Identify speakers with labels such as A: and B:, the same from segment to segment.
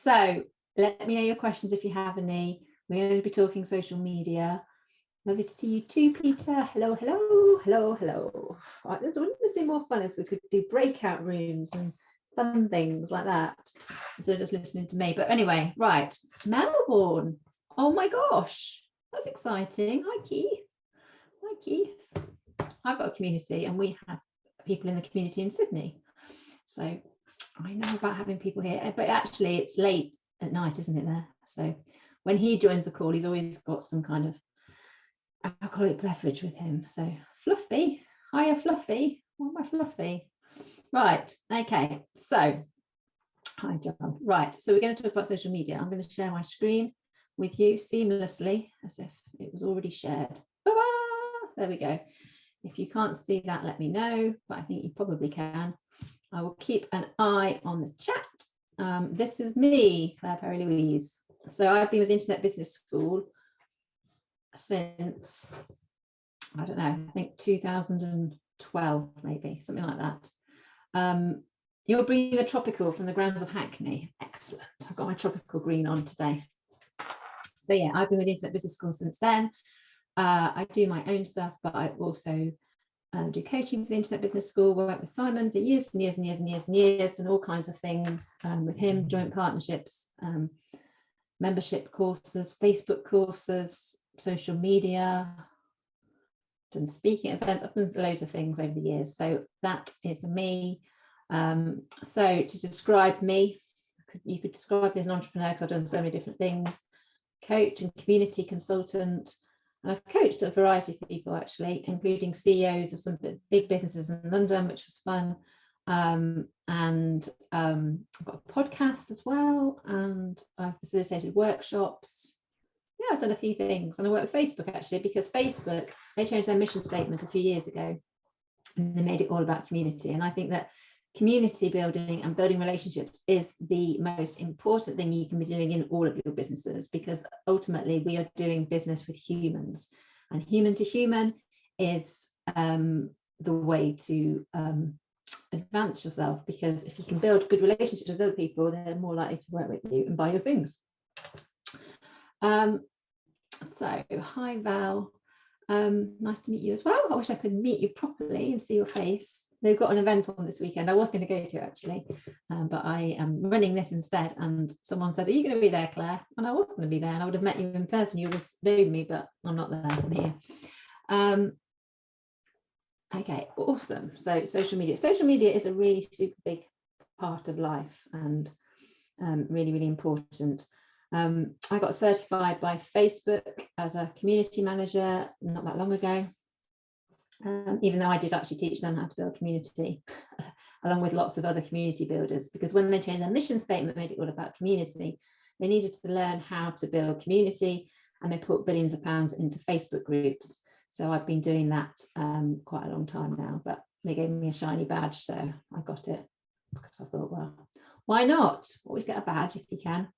A: So let me know your questions if you have any. We're going to be talking social media. Lovely to see you too, Peter. Hello, hello, hello, hello. Right, wouldn't this be more fun if we could do breakout rooms and fun things like that instead of just listening to me? But anyway, right, Melbourne. Oh my gosh, that's exciting. Hi, Keith. Hi, Keith. I've got a community and we have people in the community in Sydney. So I know about having people here, but actually it's late at night, isn't it there? So when he joins the call, he's always got some kind of alcoholic beverage with him. So Fluffy, hiya Fluffy. Oh, my Fluffy. Right, okay, so hi John. Right, so we're going to talk about social media. I'm going to share my screen with you seamlessly as if it was already shared. There we go. If you can't see that, let me know, but I think you probably can. I will keep an eye on the chat. This is me, Claire Perry Louise. So I've been with Internet Business School since, I don't know, I think 2012, maybe, something like that. You're bringing the tropical from the grounds of Hackney. Excellent. I've got my tropical green on today. So yeah, I've been with Internet Business School since then. I do my own stuff, but I also do coaching for the Internet Business School, work with Simon for years and years and years and years and years, done all kinds of things with him, joint partnerships, membership courses, Facebook courses, social media, done speaking events. I've done loads of things over the years. So that is me. So to describe me, you could describe me as an entrepreneur because I've done so many different things, coach and community consultant. And I've coached a variety of people actually, including CEOs of some big businesses in London, which was fun. And I've got a podcast as well, and I've facilitated workshops. Yeah, I've done a few things, and I work with Facebook actually, because Facebook, they changed their mission statement a few years ago and they made it all about community. And I think that community building and building relationships is the most important thing you can be doing in all of your businesses, because ultimately we are doing business with humans, and human to human is the way to advance yourself, because if you can build good relationships with other people, they're more likely to work with you and buy your things. So hi Val, nice to meet you as well. I wish I could meet you properly and see your face. They've got an event on this weekend I was going to go to actually, but I am running this instead, and someone said, are you going to be there, Claire? And I was going to be there, and I would have met you in person. You would have known me, but I'm not there, I'm here. Okay, awesome. So social media is a really super big part of life, and really, really important. I got certified by Facebook as a community manager not that long ago, even though I did actually teach them how to build community along with lots of other community builders, because when they changed their mission statement, made it all about community, they needed to learn how to build community, and they put billions of pounds into Facebook groups. So I've been doing that quite a long time now, but they gave me a shiny badge, so I got it because I thought, well, why not? Always get a badge if you can.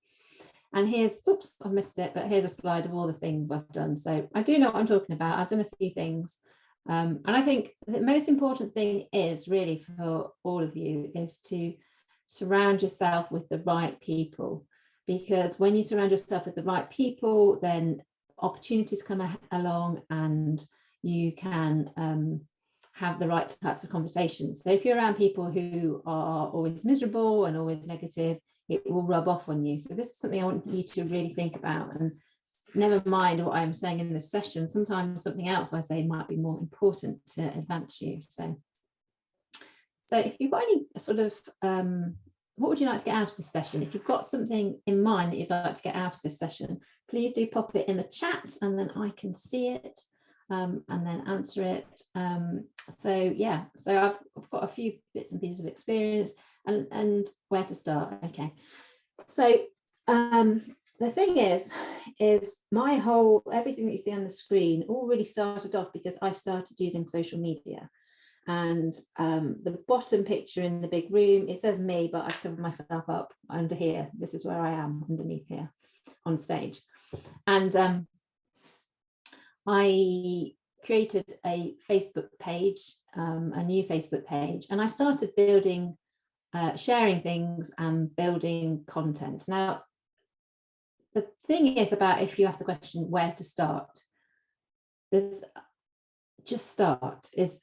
A: And here's, oops, I missed it, but here's a slide of all the things I've done. So I do know what I'm talking about. I've done a few things. And I think the most important thing is really for all of you is to surround yourself with the right people, because when you surround yourself with the right people, then opportunities come along and you can have the right types of conversations. So if you're around people who are always miserable and always negative, it will rub off on you. So this is something I want you to really think about, and never mind what I'm saying in this session. Sometimes something else I say might be more important to advance you. So if you've got any sort of, what would you like to get out of this session? If you've got something in mind that you'd like to get out of this session, please do pop it in the chat, and then I can see it and then answer it. So yeah, so I've got a few bits and pieces of experience and where to start. Okay, so the thing is my whole, everything that you see on the screen all really started off because I started using social media. And the bottom picture in the big room, it says me, but I've covered myself up under here. This is where I am underneath here on stage. And I created a Facebook page, a new Facebook page, and I started building sharing things and building content. Now, the thing is about, if you ask the question where to start, there's just start is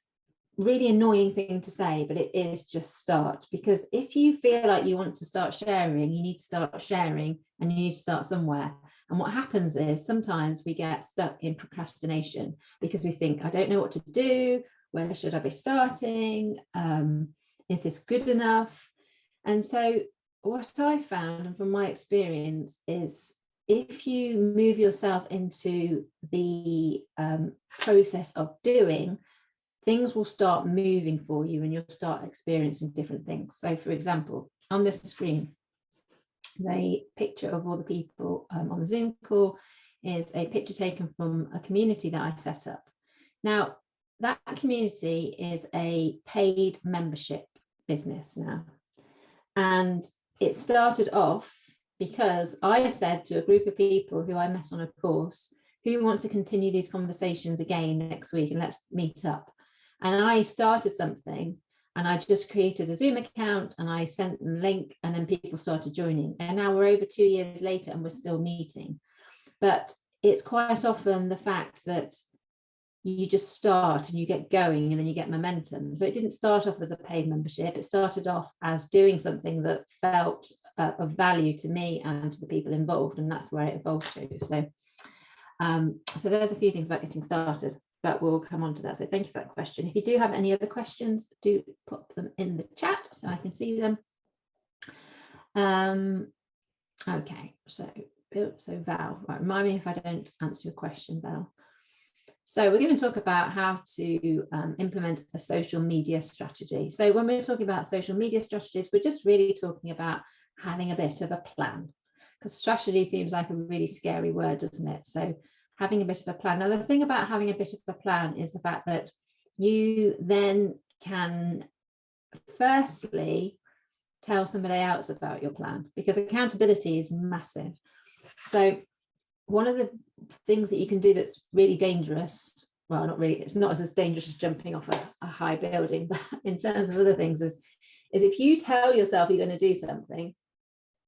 A: really annoying thing to say, but it is just start. Because if you feel like you want to start sharing, you need to start sharing, and you need to start somewhere. And what happens is sometimes we get stuck in procrastination because we think, I don't know what to do. Where should I be starting? Is this good enough? And so what I found, and from my experience, is if you move yourself into the process of doing, things will start moving for you and you'll start experiencing different things. So for example, on this screen, the picture of all the people on the Zoom call is a picture taken from a community that I set up. Now, that community is a paid membership business now. And it started off because I said to a group of people who I met on a course, who wants to continue these conversations again next week, and let's meet up. And I started something, and I just created a Zoom account and I sent them a link, and then people started joining. And now we're over 2 years later and we're still meeting. But it's quite often the fact that you just start and you get going and then you get momentum. So it didn't start off as a paid membership. It started off as doing something that felt of value to me and to the people involved. And that's where it evolved to. So, so there's a few things about getting started, but we'll come on to that. So thank you for that question. If you do have any other questions, do put them in the chat so I can see them. Okay, so Val, right, remind me if I don't answer your question, Val. So we're going to talk about how to implement a social media strategy. So when we're talking about social media strategies, we're just really talking about having a bit of a plan, because strategy seems like a really scary word, doesn't it? So having a bit of a plan. Now, the thing about having a bit of a plan is the fact that you then can firstly tell somebody else about your plan, because accountability is massive. So one of the things that you can do that's really dangerous, well, not really, it's not as dangerous as jumping off a high building, but in terms of other things, is if you tell yourself you're going to do something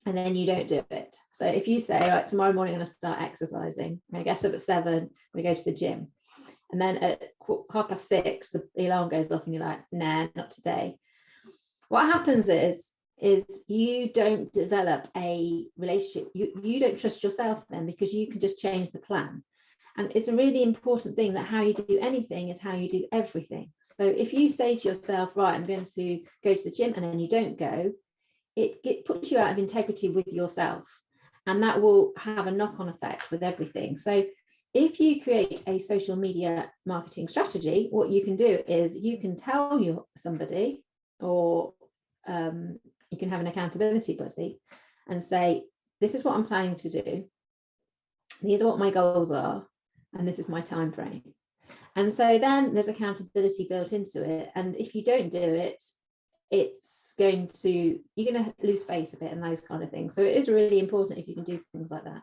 A: and then you don't do it. So if you say, right, tomorrow morning I'm going to start exercising, I'm going to get up at 7, I'm going to go to the gym, and then at 6:30 the alarm goes off and you're like, nah, not today. What happens is you don't develop a relationship. You don't trust yourself then, because you can just change the plan. And it's a really important thing that how you do anything is how you do everything. So if you say to yourself, right, I'm going to go to the gym, and then you don't go, it puts you out of integrity with yourself, and that will have a knock-on effect with everything. So if you create a social media marketing strategy, what you can do is you can tell somebody, or you can have an accountability buddy and say, this is what I'm planning to do. These are what my goals are. And this is my time frame. And so then there's accountability built into it. And if you don't do it, you're going to lose face a bit and those kind of things. So it is really important if you can do things like that.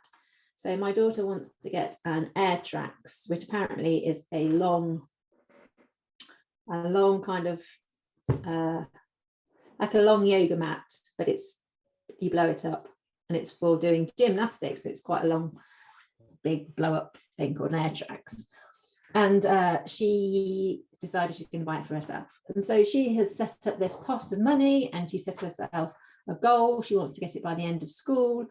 A: So my daughter wants to get an Airtrax, which apparently is a long kind of, like a long yoga mat, but you blow it up, and it's for doing gymnastics. So it's quite a long, big blow up thing called an Airtrax. And she decided she's going to buy it for herself. And so she has set up this pot of money, and she set herself a goal. She wants to get it by the end of school.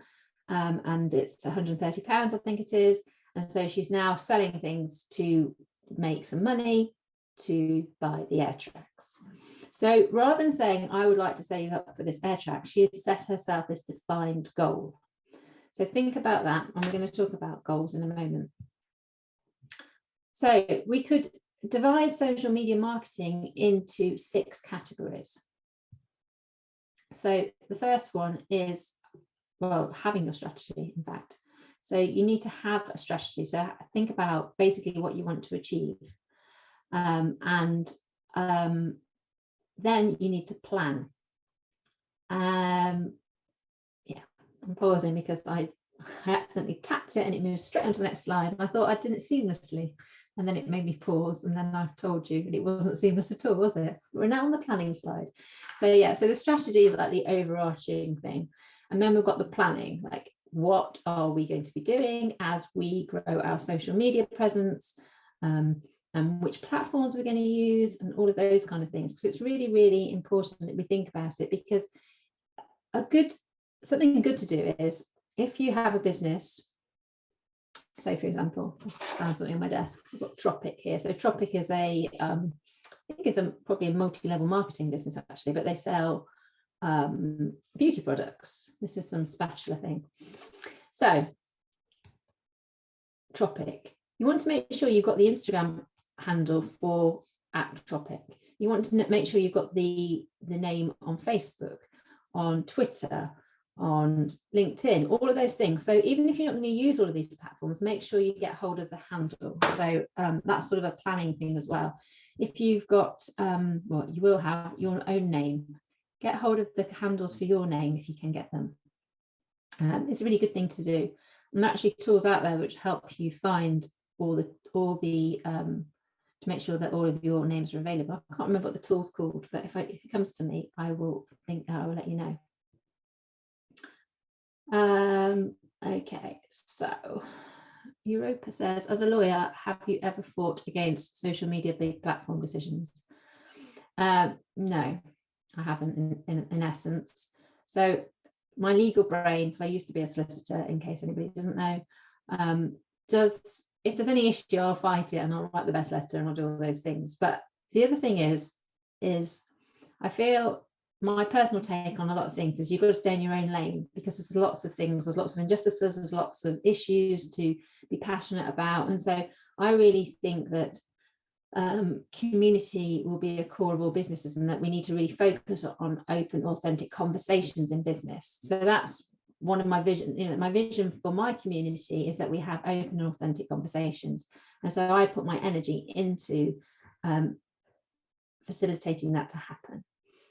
A: And it's £130, I think it is. And so she's now selling things to make some money to buy the Airtrax. So rather than saying, I would like to save up for this Airtrax, she has set herself this defined goal. So think about that, and we're going to talk about goals in a moment. So we could divide social media marketing into 6 categories. So the first one is, well, having your strategy, in fact. So you need to have a strategy. So think about basically what you want to achieve. Then you need to plan. Yeah, I'm pausing because I accidentally tapped it and it moved straight onto the next slide. And I thought I did it seamlessly. and then it made me pause, and then I've told you, and it wasn't seamless at all, was it? We're now on the planning slide. So yeah, so the strategy is like the overarching thing, and then we've got the planning, like what are we going to be doing as we grow our social media presence, and which platforms we're going to use, and all of those kind of things, because it's really, really important that we think about it. Because something good to do is, if you have a business, say for example, I found something on my desk, I've got Tropic here. So Tropic is I think it's probably a multi-level marketing business actually, but they sell beauty products. This is some spatula thing. So Tropic, you want to make sure you've got the Instagram handle for @Tropic. You want to make sure you've got the name on Facebook, on Twitter, on LinkedIn, all of those things. So even if you're not going to use all of these platforms, make sure you get hold of the handle. So that's sort of a planning thing as well. If you've got, well, you will have your own name, get hold of the handles for your name if you can get them. It's a really good thing to do. And actually tools out there which help you find all the to make sure that all of your names are available. I can't remember what the tool's called, but if it comes to me, I will let you know. Okay, so Europa says, as a lawyer, have you ever fought against social media big platform decisions? No, I haven't in essence. So my legal brain, because I used to be a solicitor, in case anybody doesn't know, if there's any issue, I'll fight it and I'll write the best letter and I'll do all those things. But the other thing is I feel my personal take on a lot of things is you've got to stay in your own lane, because there's lots of things, there's lots of injustices, there's lots of issues to be passionate about. And so I really think that community will be a core of all businesses, and that we need to really focus on open, authentic conversations in business. So that's one of my vision. My vision for my community is that we have open and authentic conversations. And so I put my energy into facilitating that to happen.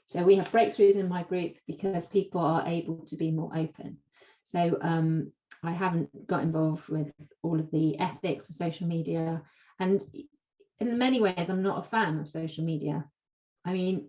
A: So we have breakthroughs in my group because people are able to be more open. So I haven't got involved with all of the ethics of social media. And in many ways, I'm not a fan of social media. I mean,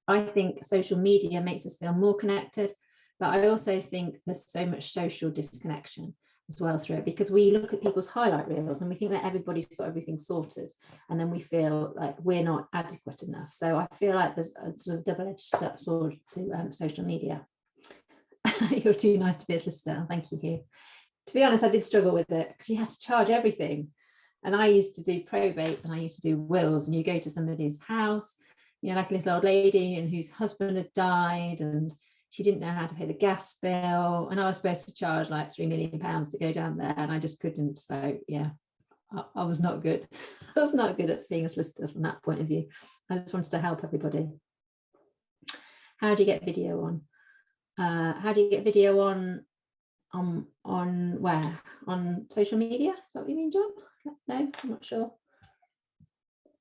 A: I think social media makes us feel more connected, but I also think there's so much social disconnection as well through it, because we look at people's highlight reels and we think that everybody's got everything sorted, and then we feel like we're not adequate enough. So I feel like there's a sort of double-edged sword to social media. You're too nice to be a solicitor. Thank you, Hugh. To be honest, I did struggle with it because you had to charge everything. And I used to do probate and I used to do wills, and you go to somebody's house, like a little old lady and whose husband had died and she didn't know how to pay the gas bill, and I was supposed to charge like £3 million to go down there, and I just couldn't. So yeah, I was not good. I was not good at being a solicitor from that point of view. I just wanted to help everybody. How do you get video on? How do you get video on where? On social media? Is that what you mean, John? No, I'm not sure.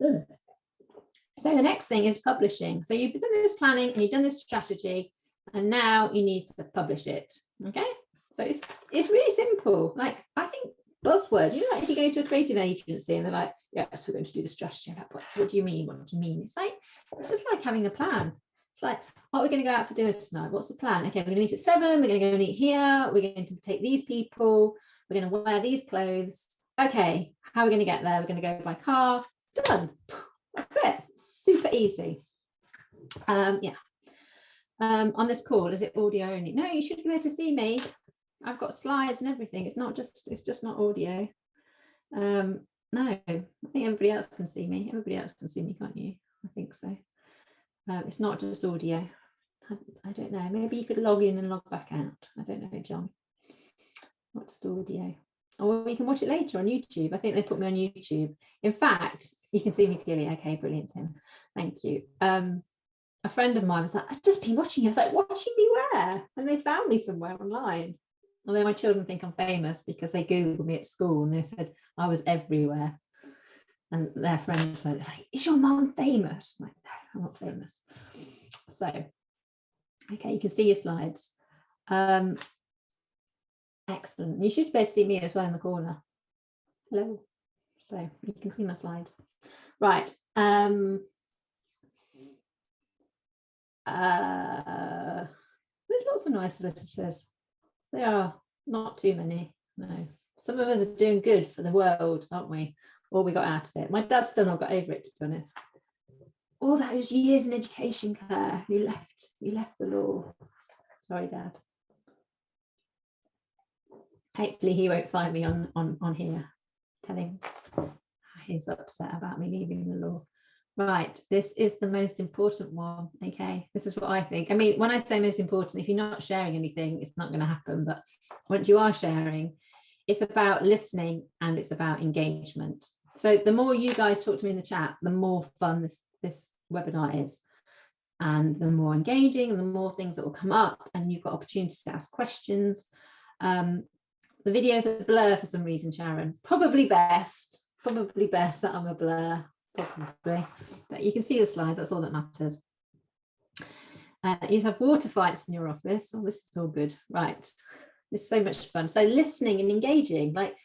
A: So the next thing is publishing. So you've done this planning and you've done this strategy, and now you need to publish it. Okay, so it's really simple. Like, I think buzzwords, like if you go to a creative agency and they're like, yes, we're going to do the strategy. Like, what do you mean? What do you mean? It's just like having a plan. It's like, oh, we're going to go out for dinner tonight. What's the plan? Okay, we're going to meet at 7. We're going to go and eat here. We're going to take these people. We're going to wear these clothes. Okay, how are we going to get there? We're going to go by car. Done. That's it. Super easy. Yeah. On this call, is it audio only? No, you should be able to see me. I've got slides and everything. It's just not audio. No, I think everybody else can see me. Everybody else can see me, can't you? I think so. It's not just audio. I don't know. Maybe you could log in and log back out. I don't know, John. Not just audio. Or you can watch it later on YouTube. I think they put me on YouTube. In fact, you can see me clearly. Okay, brilliant, Tim. Thank you. A friend of mine was like, I've just been watching you. I was like, watching me where? And they found me somewhere online. Although my children think I'm famous because they Googled me at school and they said I was everywhere. And their friends were like, is your mum famous? I'm like, no, I'm not famous. So, okay, you can see your slides. Excellent. You should be able to see me as well in the corner. Hello. So you can see my slides. Right. There's lots of nice solicitors. There are not too many. No. Some of us are doing good for the world, aren't we? All we got out of it. My dad's still not got over it, to be honest. All those years in education, Claire, you left the law. Sorry, Dad. Hopefully he won't find me on here telling he's upset about me leaving the law. Right, this is the most important one. Okay, this is what I think. I mean, when I say most important, if you're not sharing anything, it's not going to happen. But once you are sharing, it's about listening and it's about engagement. So the more you guys talk to me in the chat, the more fun this webinar is, and the more engaging and the more things that will come up, and you've got opportunities to ask questions. The videos are a blur for some reason, Sharon. Probably best that I'm a blur, probably. But you can see the slides, that's all that matters. You have water fights in your office. Oh, this is all good. Right. It's so much fun. So listening and engaging, like,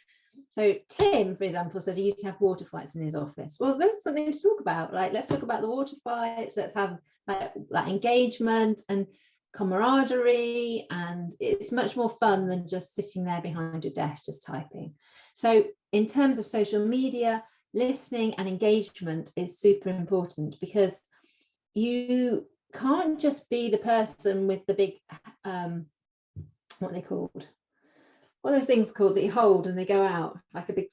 A: so Tim, for example, said he used to have water fights in his office. Well, there's something to talk about. Like, let's talk about the water fights. Let's have that engagement and camaraderie, and it's much more fun than just sitting there behind your desk just typing. So in terms of social media, listening and engagement is super important, because you can't just be the person with the big what are they called, what are those things called that you hold and they go out like a big,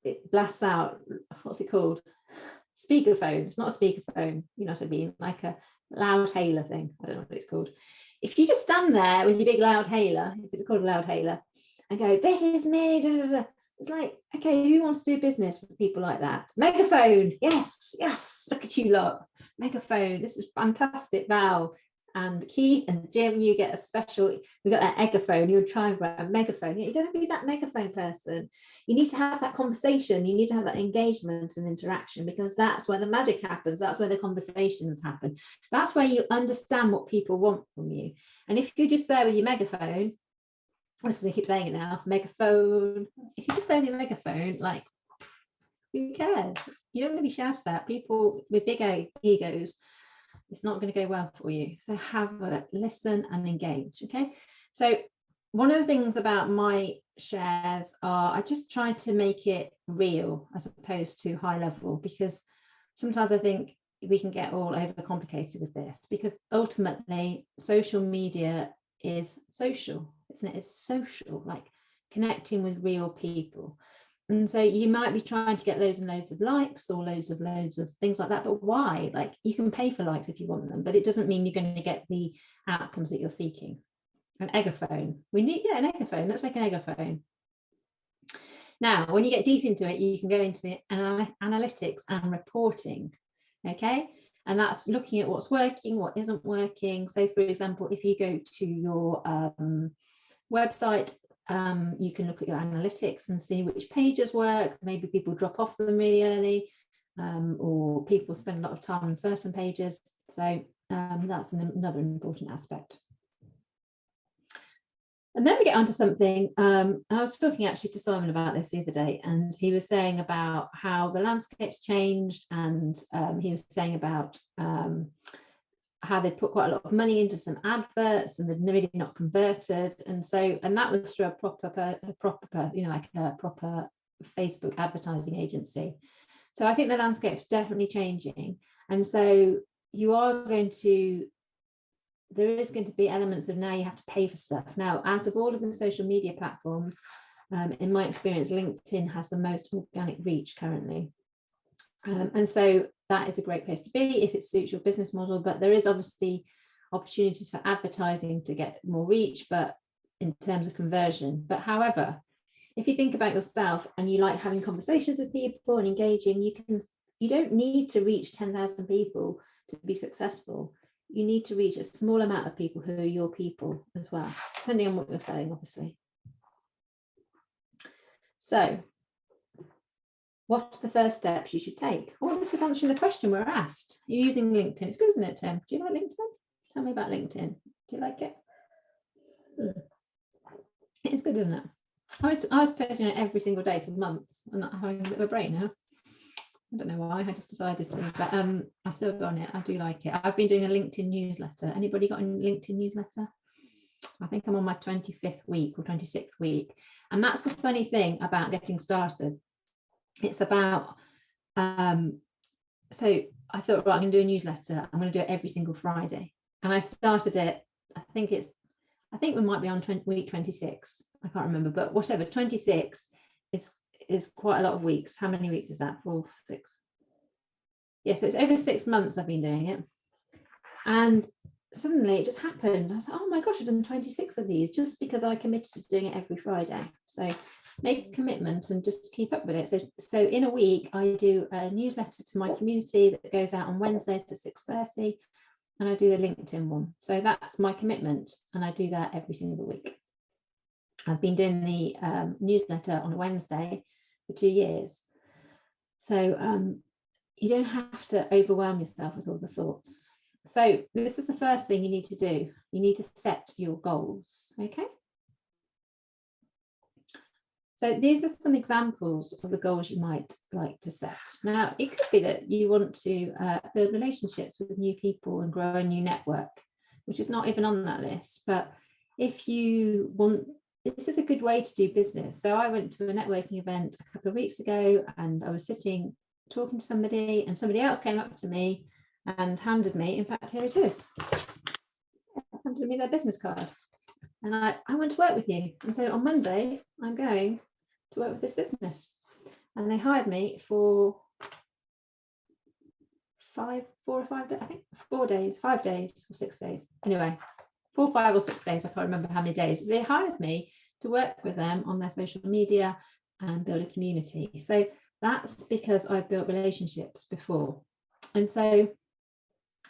A: it blasts out, what's it called, speakerphone. It's not a speakerphone, you know what I mean, like a loud hailer thing. I don't know what it's called. If you just stand there with your big loud hailer, if it's called a loud hailer, and go, this is me, da, da, da. It's like, okay, who wants to do business with people like that? Megaphone, yes, look at you lot. Megaphone, this is fantastic. Val and Keith and Jim, you get a special, we've got that egaphone, you'll try and write a megaphone. You don't be that megaphone person. You need to have that conversation, you need to have that engagement and interaction, because that's where the magic happens, that's where the conversations happen, that's where you understand what people want from you. And if you're just there with your megaphone, I'm just going to keep saying it now, megaphone, if you're just there with your megaphone, like, who cares? You don't really shout at people with big egos. It's not going to go well for you. So have a listen and engage. Okay. So one of the things about my shares are I just try to make it real as opposed to high level, because sometimes I think we can get all overcomplicated with this, because ultimately social media is social, isn't it? It's social, like connecting with real people. And so you might be trying to get loads and loads of likes or loads of things like that. But why? Like, you can pay for likes if you want them, but it doesn't mean you're going to get the outcomes that you're seeking. An egaphone. We need, yeah, an egaphone. Let's make an egaphone. Now, when you get deep into it, you can go into the analytics and reporting. Okay. And that's looking at what's working, what isn't working. So, for example, if you go to your website, you can look at your analytics and see which pages work. Maybe people drop off them really early, or people spend a lot of time on certain pages. So that's another important aspect. And then we get onto something, I was talking actually to Simon about this the other day, and he was saying about how the landscape's changed, and he was saying about how they put quite a lot of money into some adverts and they're really not converted, and that was through a proper you know, like a proper Facebook advertising agency. So I think the landscape's definitely changing, and so there is going to be elements of now you have to pay for stuff. Now, out of all of the social media platforms, in my experience, LinkedIn has the most organic reach currently. And so that is a great place to be if it suits your business model, but there is obviously opportunities for advertising to get more reach, but in terms of conversion. But however, if you think about yourself and you like having conversations with people and engaging, you don't need to reach 10,000 people to be successful. You need to reach a small amount of people who are your people as well, depending on what you're selling, obviously. So what's the first steps you should take? Well, this is answering the question we're asked. You're using LinkedIn. It's good, isn't it, Tim? Do you like LinkedIn? Tell me about LinkedIn. Do you like it? It's good, isn't it? I was posting it every single day for months and not having a bit of a break now. I don't know why, I just decided to, but I still go on it. I do like it. I've been doing a LinkedIn newsletter. Anybody got a LinkedIn newsletter? I think I'm on my 25th week or 26th week. And that's the funny thing about getting started. It's about, so I thought, right, I'm going to do a newsletter. I'm going to do it every single Friday. And I started it, I think we might be on week 26. I can't remember, but whatever, 26 is quite a lot of weeks. How many weeks is that? 4, 6. Yes, so it's over 6 months I've been doing it. And suddenly it just happened. I was like, oh my gosh, I've done 26 of these just because I committed to doing it every Friday. So make a commitment and just keep up with it. So in a week, I do a newsletter to my community that goes out on Wednesdays at 6:30, and I do the LinkedIn one. So that's my commitment, and I do that every single week. I've been doing the newsletter on a Wednesday for 2 years. So you don't have to overwhelm yourself with all the thoughts. So this is the first thing you need to do. You need to set your goals, okay? So these are some examples of the goals you might like to set. Now, it could be that you want to build relationships with new people and grow a new network, which is not even on that list. But if you want, this is a good way to do business. So I went to a networking event a couple of weeks ago, and I was sitting talking to somebody, and somebody else came up to me and handed me, in fact, here it is, handed me their business card. And I want to work with you. And so on Monday, I'm going to work with this business. And they hired me for 4 or 5 days, I think 4 days, 5 days or 6 days. Anyway, 4, 5 or 6 days, I can't remember how many days. They hired me to work with them on their social media and build a community. So that's because I've built relationships before. And so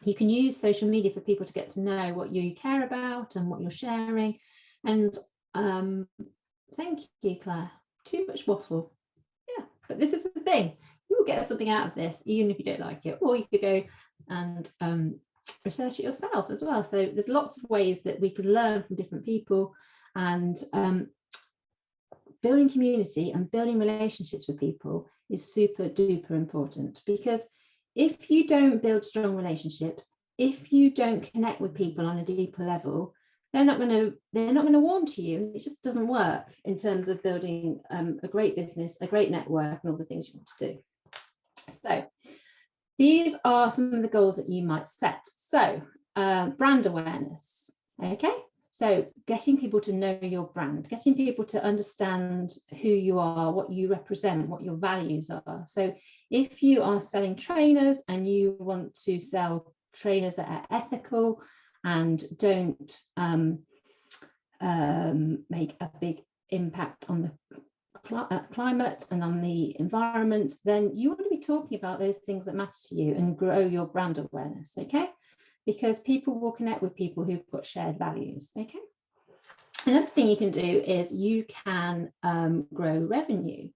A: you can use social media for people to get to know what you care about and what you're sharing. And thank you, Claire. Too much waffle. Yeah, but this is the thing. You will get something out of this, even if you don't like it, or you could go and research it yourself as well. So there's lots of ways that we could learn from different people, and building community and building relationships with people is super duper important, because if you don't build strong relationships, if you don't connect with people on a deeper level, they're not going to warm to you. It just doesn't work in terms of building a great business, a great network, and all the things you want to do. So these are some of the goals that you might set. So brand awareness, okay? So getting people to know your brand, getting people to understand who you are, what you represent, what your values are. So if you are selling trainers and you want to sell trainers that are ethical and don't make a big impact on the climate and on the environment, then you want to be talking about those things that matter to you and grow your brand awareness, okay? Because people will connect with people who've got shared values, okay? Another thing you can do is you can grow revenue.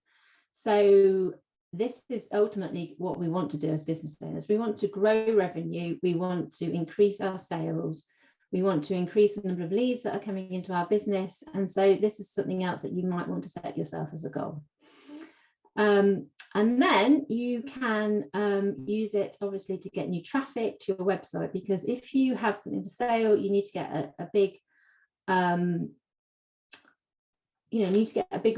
A: So this is ultimately what we want to do as business owners. We want to grow revenue. We want to increase our sales. We want to increase the number of leads that are coming into our business. And so this is something else that you might want to set yourself as a goal. And then you can use it obviously to get new traffic to your website, because if you have something for sale, you need to get a big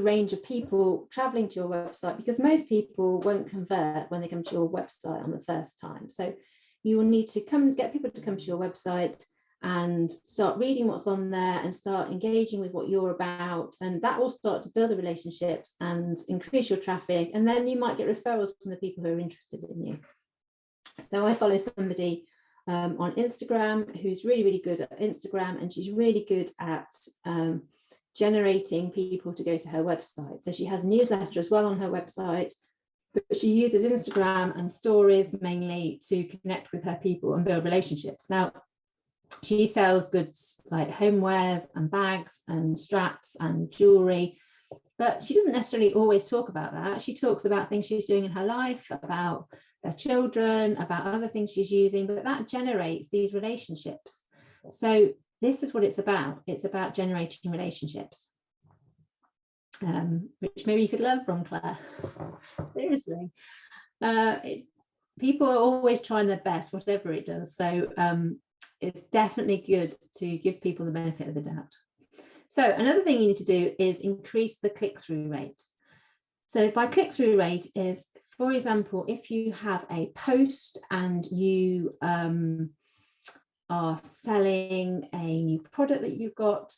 A: range of people traveling to your website, because most people won't convert when they come to your website on the first time. So you will need to get people to come to your website and start reading what's on there and start engaging with what you're about, and that will start to build the relationships and increase your traffic, and then you might get referrals from the people who are interested in you. So I follow somebody on Instagram who's really, really good at Instagram, and she's really good at generating people to go to her website. So she has a newsletter as well on her website, but she uses Instagram and stories mainly to connect with her people and build relationships. Now, she sells goods like homewares and bags and straps and jewelry, but she doesn't necessarily always talk about that. She talks about things she's doing in her life, about her children, about other things she's using, but that generates these relationships. So this is what it's about. It's about generating relationships. which maybe you could learn from, Claire. Seriously. People are always trying their best, whatever it does. So it's definitely good to give people the benefit of the doubt. So another thing you need to do is increase the click-through rate. So by click-through rate is, for example, if you have a post and you are selling a new product that you've got,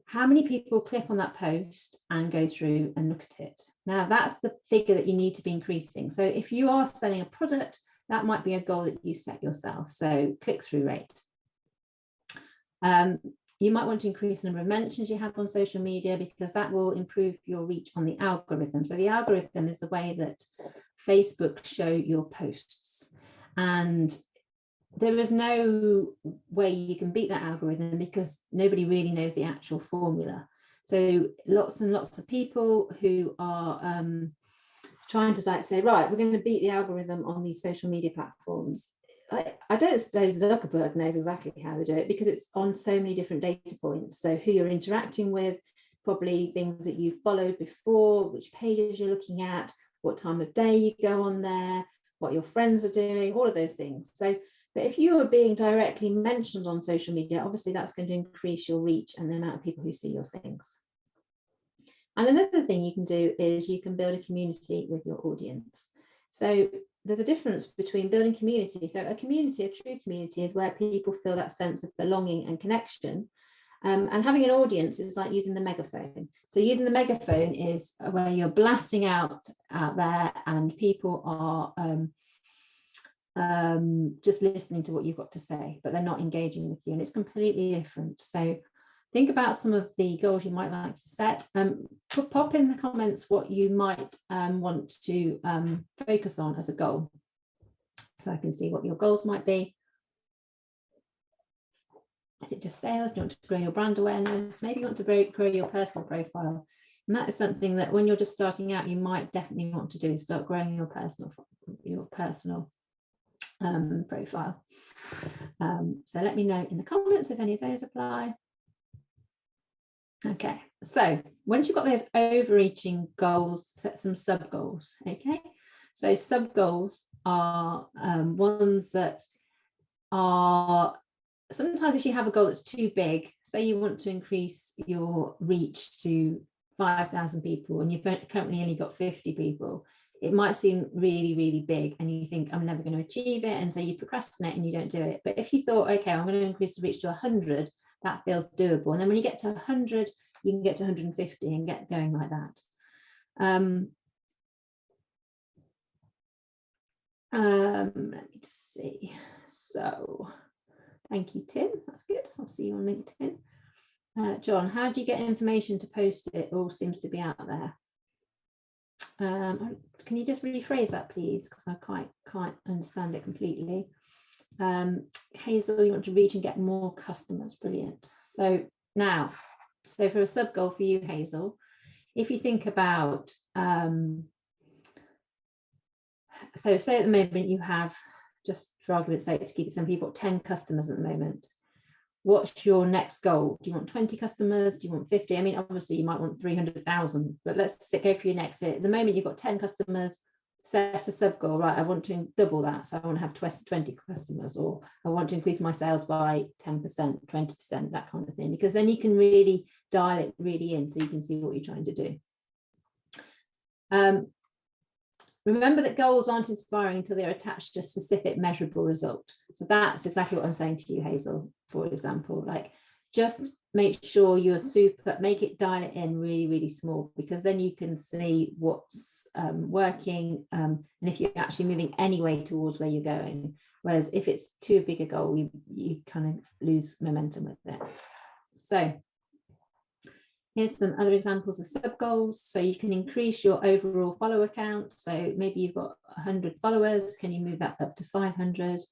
A: how many people click on that post and go through and look at it? Now, that's the figure that you need to be increasing. So if you are selling a product, that might be a goal that you set yourself. So click-through rate. You might want to increase the number of mentions you have on social media, because that will improve your reach on the algorithm. So the algorithm is the way that Facebook show your posts. And there is no way you can beat that algorithm, because nobody really knows the actual formula. So lots and lots of people who are trying to like say, right, we're going to beat the algorithm on these social media platforms. I don't suppose Zuckerberg knows exactly how to do it, because it's on so many different data points. So who you're interacting with, probably things that you've followed before, which pages you're looking at, what time of day you go on there, what your friends are doing, all of those things. So, but if you are being directly mentioned on social media, obviously that's going to increase your reach and the amount of people who see your things. And another thing you can do is you can build a community with your audience. So there's a difference between building community. So a community, a true community, is where people feel that sense of belonging and connection. And having an audience is like using the megaphone. So using the megaphone is where you're blasting out there and people are just listening to what you've got to say, but they're not engaging with you, and it's completely different. So think about some of the goals you might like to set. Pop in the comments what you might want to focus on as a goal, so I can see what your goals might be. Is it just sales? Do you want to grow your brand awareness? Maybe you want to grow your personal profile. And that is something that when you're just starting out, you might definitely want to do, start growing your personal profile. So let me know in the comments if any of those apply. Okay, so once you've got those overreaching goals, set some sub goals. Okay, so sub goals are ones that are, sometimes if you have a goal that's too big, say you want to increase your reach to 5,000 people and you've currently only got 50 people, it might seem really, really big and you think, I'm never going to achieve it, and so you procrastinate and you don't do it. But if you thought, okay, I'm going to increase the reach to 100, that feels doable. And then when you get to 100, you can get to 150 and get going like that. Let me just see. So thank you, Tim. That's good. I'll see you on LinkedIn. John, how do you get information to post it? It all seems to be out there. Can you just rephrase that, please? Because I can't understand it completely. Hazel, you want to reach and get more customers. Brilliant. So now, so for a sub goal for you, Hazel, if you think about, so say at the moment you have, just for argument's sake, to keep it simple, you've got 10 customers at the moment. What's your next goal? Do you want 20 customers? Do you want 50? I mean, obviously you might want 300,000, but let's go for your next. At the moment you've got 10 customers, set a sub goal, right? I want to double that. So I want to have 20 customers, or I want to increase my sales by 10%, 20%, that kind of thing, because then you can really dial it really in so you can see what you're trying to do. Remember that goals aren't inspiring until they're attached to a specific measurable result. So that's exactly what I'm saying to you, Hazel, for example. Like, just make sure you're make it, dial it in really, really small, because then you can see what's working, and if you're actually moving any way towards where you're going. Whereas if it's too big a goal, you kind of lose momentum with it. So here's some other examples of sub goals. So you can increase your overall follower count. So maybe you've got 100 followers. Can you move that up to 500?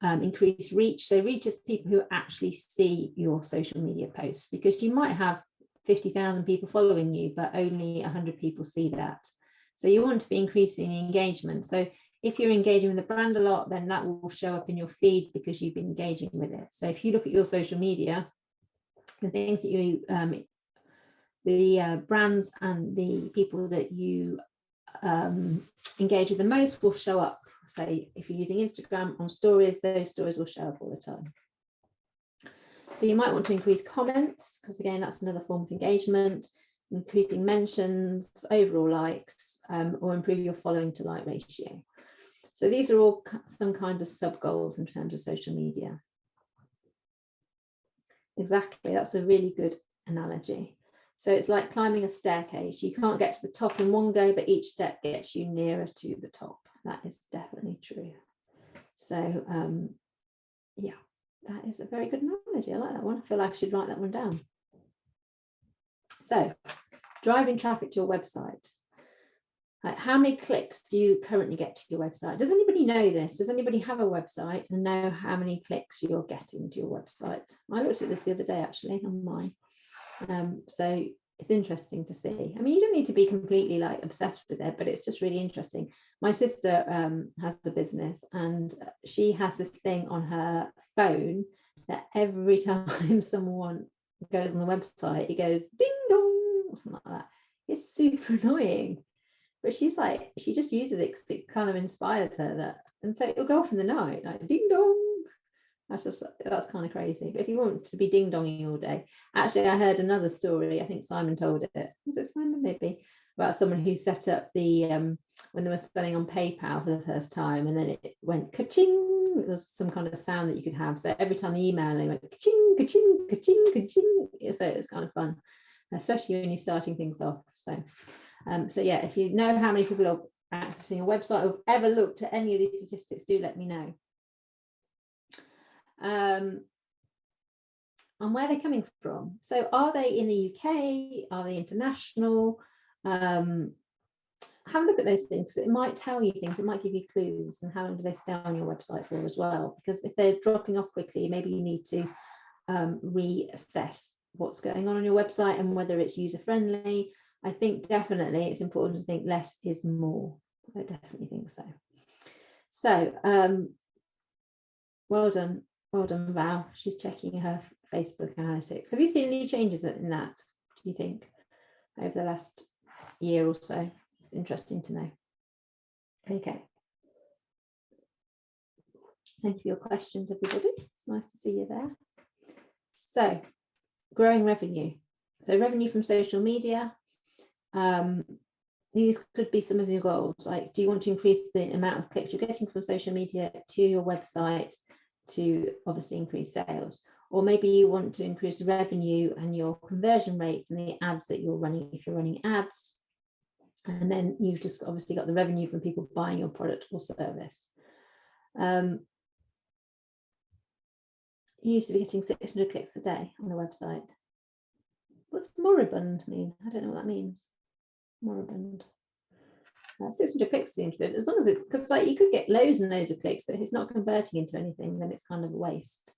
A: Increase reach. So reach is people who actually see your social media posts, because you might have 50,000 people following you, but only 100 people see that. So you want to be increasing engagement. So if you're engaging with the brand a lot, then that will show up in your feed because you've been engaging with it. So if you look at your social media, the things that you the brands and the people that you engage with the most will show up. Say if you're using Instagram on stories, those stories will show up all the time. So you might want to increase comments, because again, that's another form of engagement, increasing mentions, overall likes, or improve your following to like ratio. So these are all some kind of sub goals in terms of social media. Exactly, that's a really good analogy. So it's like climbing a staircase. You can't get to the top in one go, but each step gets you nearer to the top. That is definitely true. So yeah, that is a very good analogy. I like that one. I feel like I should write that one down. So driving traffic to your website. How many clicks do you currently get to your website? Does anybody know this? Does anybody have a website and know how many clicks you're getting to your website? I looked at this the other day actually on mine. So it's interesting to see. I mean, you don't need to be completely like obsessed with it, but it's just really interesting. My sister has a business, and she has this thing on her phone that every time someone goes on the website, it goes ding dong or something like that. It's super annoying. But she's like, she just uses it because it kind of inspires her that, and so it'll go off in the night, like ding dong. That's kind of crazy. But if you want to be ding donging all day, actually, I heard another story. I think Simon told it. Was it Simon maybe? About someone who set up the when they were selling on PayPal for the first time, and then it went ka-ching. It was some kind of sound that you could have. So every time you email, they went ka-ching, ka-ching, ka-ching, ka-ching. So it was kind of fun, especially when you're starting things off. So yeah, if you know how many people are accessing your website or have ever looked at any of these statistics, do let me know. And where they're coming from. So are they in the UK? Are they international? Have a look at those things. It might tell you things. It might give you clues. And how long do they stay on your website for as well? Because if they're dropping off quickly, maybe you need to reassess what's going on your website and whether it's user friendly. I think definitely it's important to think less is more. I definitely think so. So well done, Val. She's checking her Facebook analytics. Have you seen any changes in that, do you think, over the last year or so? It's interesting to know. Okay. Thank you for your questions, everybody. It's nice to see you there. So, growing revenue. So revenue from social media. These could be some of your goals. Like, do you want to increase the amount of clicks you're getting from social media to your website to obviously increase sales? Or maybe you want to increase revenue and your conversion rate from the ads that you're running, if you're running ads. And then you've just obviously got the revenue from people buying your product or service. You used to be getting 600 clicks a day on a website. What's moribund mean? I don't know what that means. Moribund. 600 clicks seems good, as long as it's, because like you could get loads and loads of clicks, but if it's not converting into anything, then it's kind of a waste.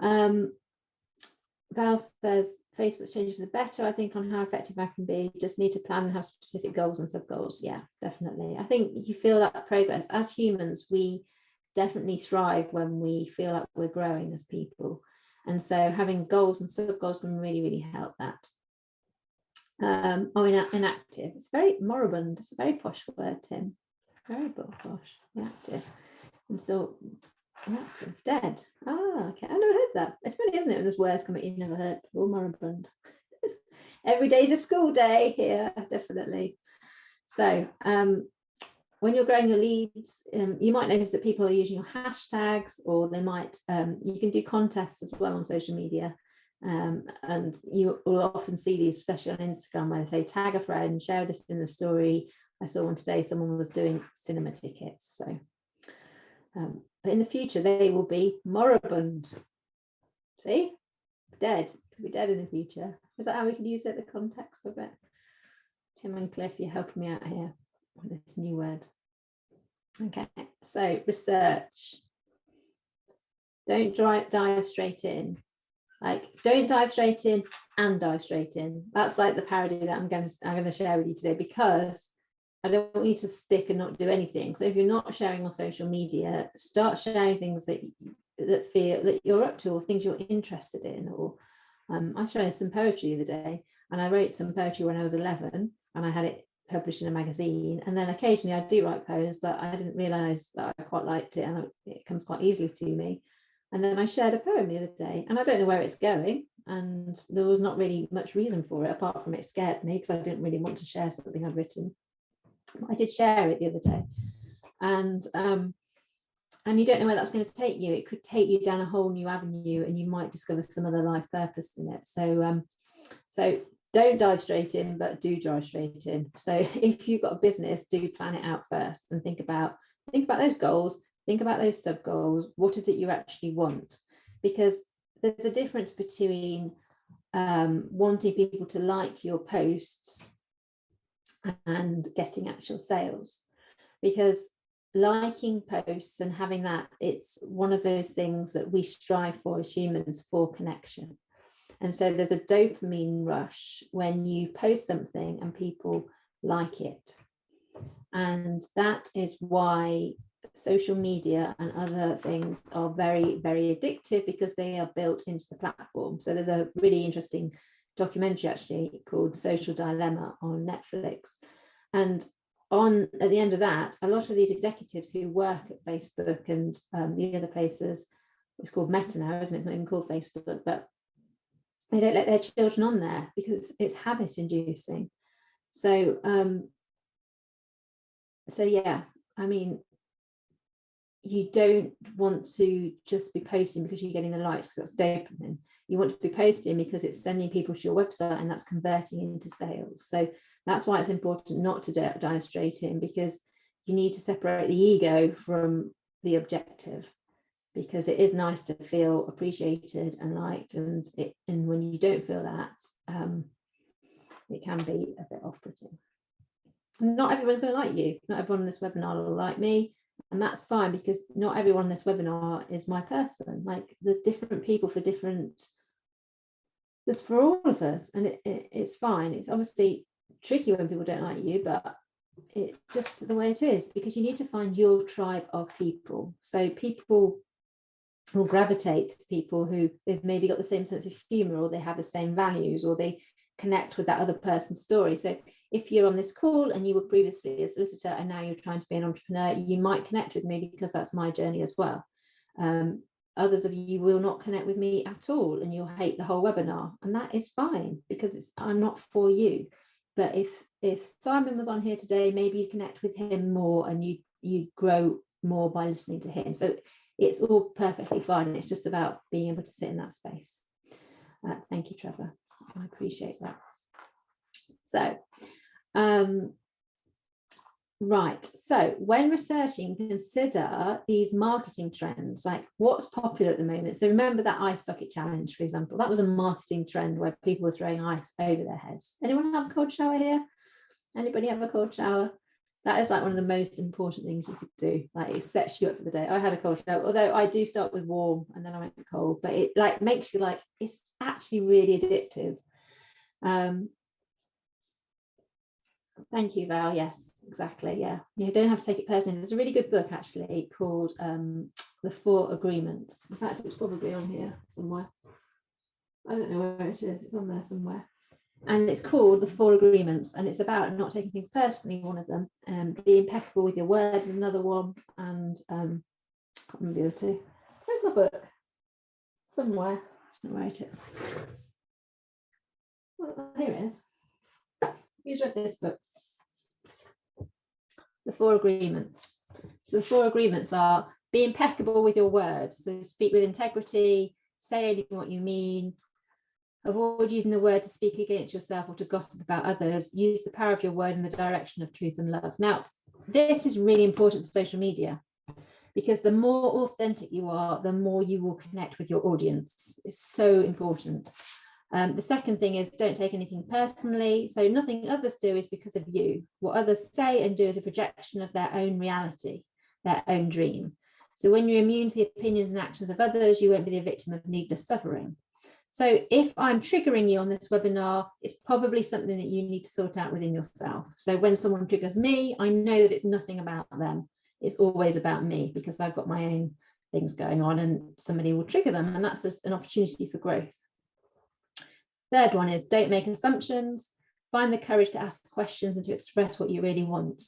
A: Val says Facebook's changing for the better, I think, on how effective I can be. Just need to plan and have specific goals and sub goals. Yeah, definitely. I think you feel that progress. As humans, we definitely thrive when we feel like we're growing as people, and so having goals and sub goals can really, really help that. Inactive. It's very moribund. It's a very posh word, Tim. Very posh. Inactive. I'm still inactive. Dead. Ah, okay. I've never heard that. It's funny, isn't it, when there's words come that you've never heard before? Moribund. Every day's a school day here, definitely. So when you're growing your leads, you might notice that people are using your hashtags, or they might, you can do contests as well on social media. And you will often see these, especially on Instagram, where they say tag a friend, share this in the story. I saw one today, someone was doing cinema tickets. So but in the future they will be moribund. See, dead, could be dead in the future. Is that how we can use it, the context of it? Tim and Cliff, you're helping me out here with this new word. Okay, so research. Don't dive straight in. Like, don't dive straight in and dive straight in. That's like the parody that I'm going to share with you today, because I don't want you to stick and not do anything. So if you're not sharing on social media, start sharing things that feel that you're up to, or things you're interested in. Or I shared some poetry the other day. And I wrote some poetry when I was 11, and I had it published in a magazine. And then occasionally I do write poems, but I didn't realize that I quite liked it, and it comes quite easily to me. And then I shared a poem the other day, and I don't know where it's going, and there was not really much reason for it apart from it scared me because I didn't really want to share something I'd written. I did share it the other day, and you don't know where that's going to take you. It could take you down a whole new avenue, and you might discover some other life purpose in it. So don't dive straight in, but do dive straight in. So if you've got a business, do plan it out first and think about those goals, think about those sub goals. What is it you actually want? Because there's a difference between wanting people to like your posts and getting actual sales. Because liking posts and having that, it's one of those things that we strive for as humans, for connection. And so there's a dopamine rush when you post something and people like it. And that is why social media and other things are very, very addictive, because they are built into the platform. So there's a really interesting documentary actually called Social Dilemma on Netflix. And at the end of that, a lot of these executives who work at Facebook and the other places, it's called Meta now, isn't it? It's not even called Facebook, but they don't let their children on there because it's habit inducing. So yeah, I mean, you don't want to just be posting because you're getting the likes, because that's dopamine. You want to be posting because it's sending people to your website, and that's converting into sales. So that's why it's important not to dive straight in, because you need to separate the ego from the objective, because it is nice to feel appreciated and liked, and when you don't feel that, it can be a bit off-putting. Not everyone's going to like you. Not everyone on this webinar will like me, and that's fine, because not everyone on this webinar is my person. Like, there's different people for different, there's for all of us, and it's fine. It's obviously tricky when people don't like you, but it's just the way it is, because you need to find your tribe of people. So people will gravitate to people who they've maybe got the same sense of humor, or they have the same values, or they connect with that other person's story. So if you're on this call and you were previously a solicitor and now you're trying to be an entrepreneur, you might connect with me because that's my journey as well. Others of you will not connect with me at all, and you'll hate the whole webinar, and that is fine, because I'm not for you. But if Simon was on here today, maybe you connect with him more, and you grow more by listening to him. So it's all perfectly fine. It's just about being able to sit in that space. Thank you, Trevor. I appreciate that. So, right. So when researching, consider these marketing trends, like what's popular at the moment. So remember that ice bucket challenge, for example. That was a marketing trend where people were throwing ice over their heads. Anyone have a cold shower here? Anybody have a cold shower? That is like one of the most important things you could do. Like, it sets you up for the day. I had a cold shower, although I do start with warm and then I went cold, but it like makes you like, it's actually really addictive. Thank you, Val. Yes, exactly. Yeah, you don't have to take it personally. There's a really good book actually called The 4 Agreements. In fact, it's probably on here somewhere. I don't know where it is. It's on there somewhere. And it's called The 4 Agreements, and it's about not taking things personally, one of them. Be impeccable with your word is another one, and I can't remember the other two. Where's my book? Somewhere. I didn't write it. Well, here it is. Who's read this book? The 4 Agreements. The 4 Agreements are: be impeccable with your word. So speak with integrity, say only what you mean, avoid using the word to speak against yourself or to gossip about others, use the power of your word in the direction of truth and love. Now, this is really important for social media, because the more authentic you are, the more you will connect with your audience. It's so important. The second thing is, don't take anything personally. So nothing others do is because of you. What others say and do is a projection of their own reality, their own dream. So when you're immune to the opinions and actions of others, you won't be the victim of needless suffering. So if I'm triggering you on this webinar, it's probably something that you need to sort out within yourself. So when someone triggers me, I know that it's nothing about them. It's always about me, because I've got my own things going on, and somebody will trigger them, and that's an opportunity for growth. Third one is don't make assumptions. Find the courage to ask questions and to express what you really want.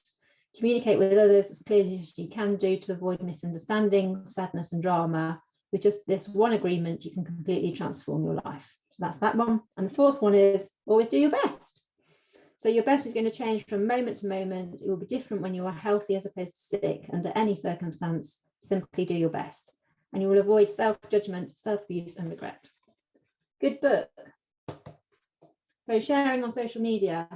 A: Communicate with others as clearly as you can do to avoid misunderstandings, sadness and drama. With just this one agreement, you can completely transform your life. So that's that one. And the fourth one is always do your best. So your best is going to change from moment to moment. It will be different when you are healthy as opposed to sick. Under any circumstance, simply do your best. And you will avoid self-judgment, self-abuse and regret. Good book. So sharing on social media,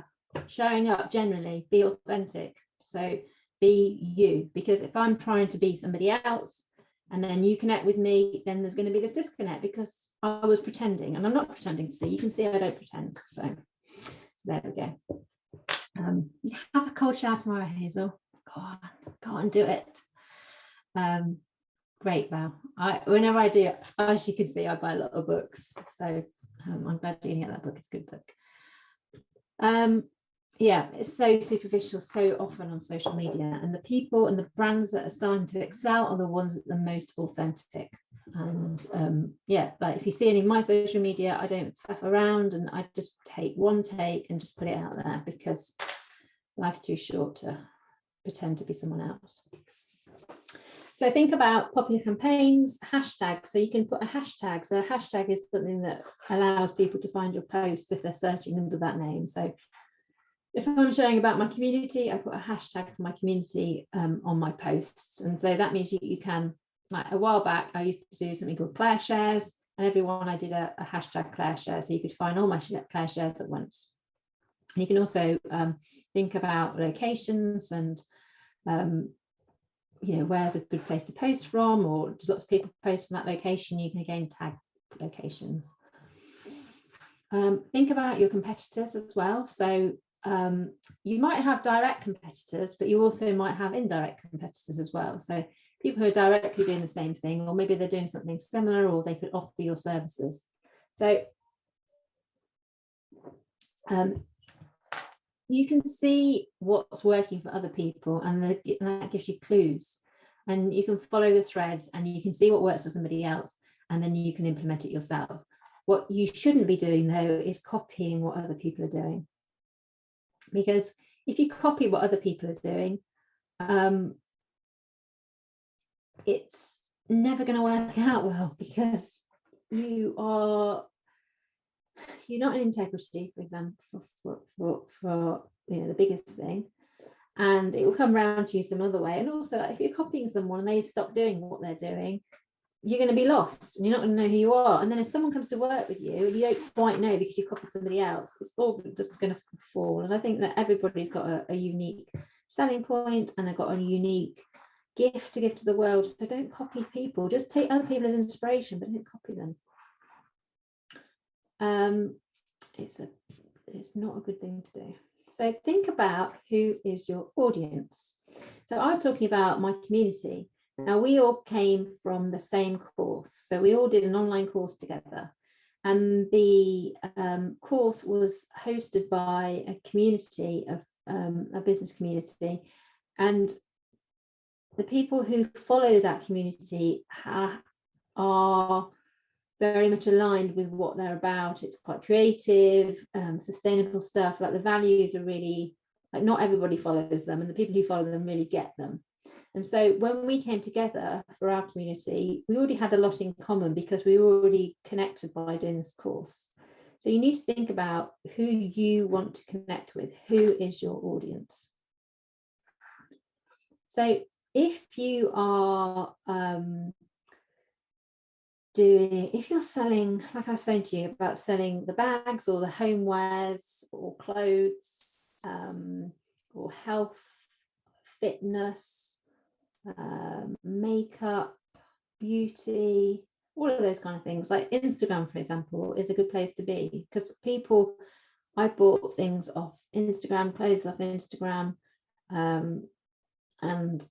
A: showing up generally, be authentic. So be you, because if I'm trying to be somebody else and then you connect with me, then there's going to be this disconnect because I was pretending, and I'm not pretending to see. You can see I don't pretend. So there we go. You have a cold shower tomorrow, Hazel. Go on, do it. Great, Val. Whenever I do, as you can see, I buy a lot of books. So I'm glad you get that book. It's a good book. Yeah, it's so superficial so often on social media, and the people and the brands that are starting to excel are the ones that are the most authentic. And yeah, like if you see any of my social media, I don't faff around, and I just take one take and just put it out there, because life's too short to pretend to be someone else. So think about popular campaigns, hashtags. So you can put a hashtag. So a hashtag is something that allows people to find your posts if they're searching under that name. So if I'm showing about my community, I put a hashtag for my community on my posts. And so that means you can, like a while back, I used to do something called Claire Shares, and everyone I did a hashtag Claire Share, so you could find all my Claire Shares at once. And you can also think about locations and you know, where's a good place to post from, or lots of people post on that location. You can again tag locations. Think about your competitors as well. So you might have direct competitors, but you also might have indirect competitors as well. So people who are directly doing the same thing, or maybe they're doing something similar, or they could offer your services. So you can see what's working for other people, and that gives you clues, and you can follow the threads and you can see what works for somebody else, and then you can implement it yourself. What you shouldn't be doing though is copying what other people are doing, because if you copy what other people are doing, it's never going to work out well, because you're not in integrity, for example, for you know, the biggest thing, and it will come around to you some other way. And also, if you're copying someone and they stop doing what they're doing, you're going to be lost and you're not going to know who you are. And then if someone comes to work with you and you don't quite know because you copy somebody else, it's all just going to fall. And I think that everybody's got a unique selling point, and they've got a unique gift to give to the world. So don't copy people, just take other people as inspiration, but don't copy them. It's not a good thing to do. So think about who is your audience. So I was talking about my community. Now, we all came from the same course. So we all did an online course together. And the course was hosted by a community of a business community. And the people who follow that community are very much aligned with what they're about. It's quite creative, sustainable stuff. Like the values are really, like, not everybody follows them, and the people who follow them really get them. And so when we came together for our community, we already had a lot in common because we were already connected by doing this course. So you need to think about who you want to connect with. Who is your audience? So if you are if you're selling, like I was saying to you about selling the bags or the homewares or clothes or health, fitness, makeup, beauty, all of those kind of things, like Instagram, for example, is a good place to be, because I bought things off Instagram, clothes off Instagram, and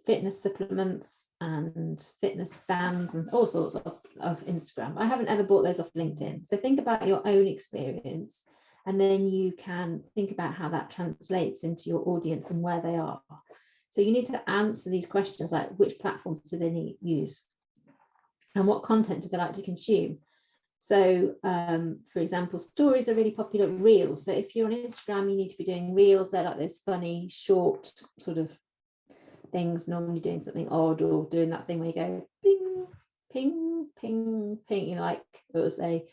A: fitness supplements and fitness bands and all sorts of Instagram. I haven't ever bought those off LinkedIn. So think about your own experience, and then you can think about how that translates into your audience and where they are. So you need to answer these questions, like which platforms do they use and what content do they like to consume. So for example, stories are really popular. Reels, so if you're on Instagram, you need to be doing reels. They're like those funny short sort of things, normally doing something odd or doing that thing where you go ping ping ping ping, you know, like it will say,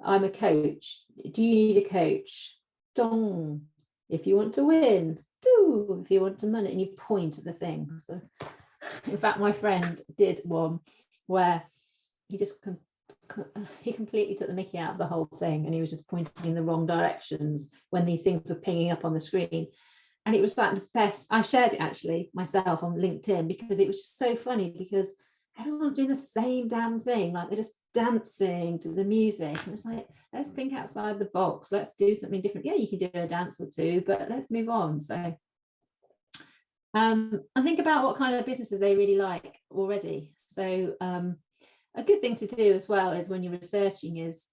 A: I'm a coach, do you need a coach, dong, if you want to win, do, if you want to money, and you point at the thing. So in fact, my friend did one where he just he completely took the mickey out of the whole thing, and he was just pointing in the wrong directions when these things were pinging up on the screen. And it was like the best. I shared it actually myself on LinkedIn because it was just so funny, because everyone's doing the same damn thing, like they're just dancing to the music, and it's like, let's think outside the box, let's do something different. Yeah, you can do a dance or two, but let's move on. So and think about what kind of businesses they really like already. So a good thing to do as well is when you're researching is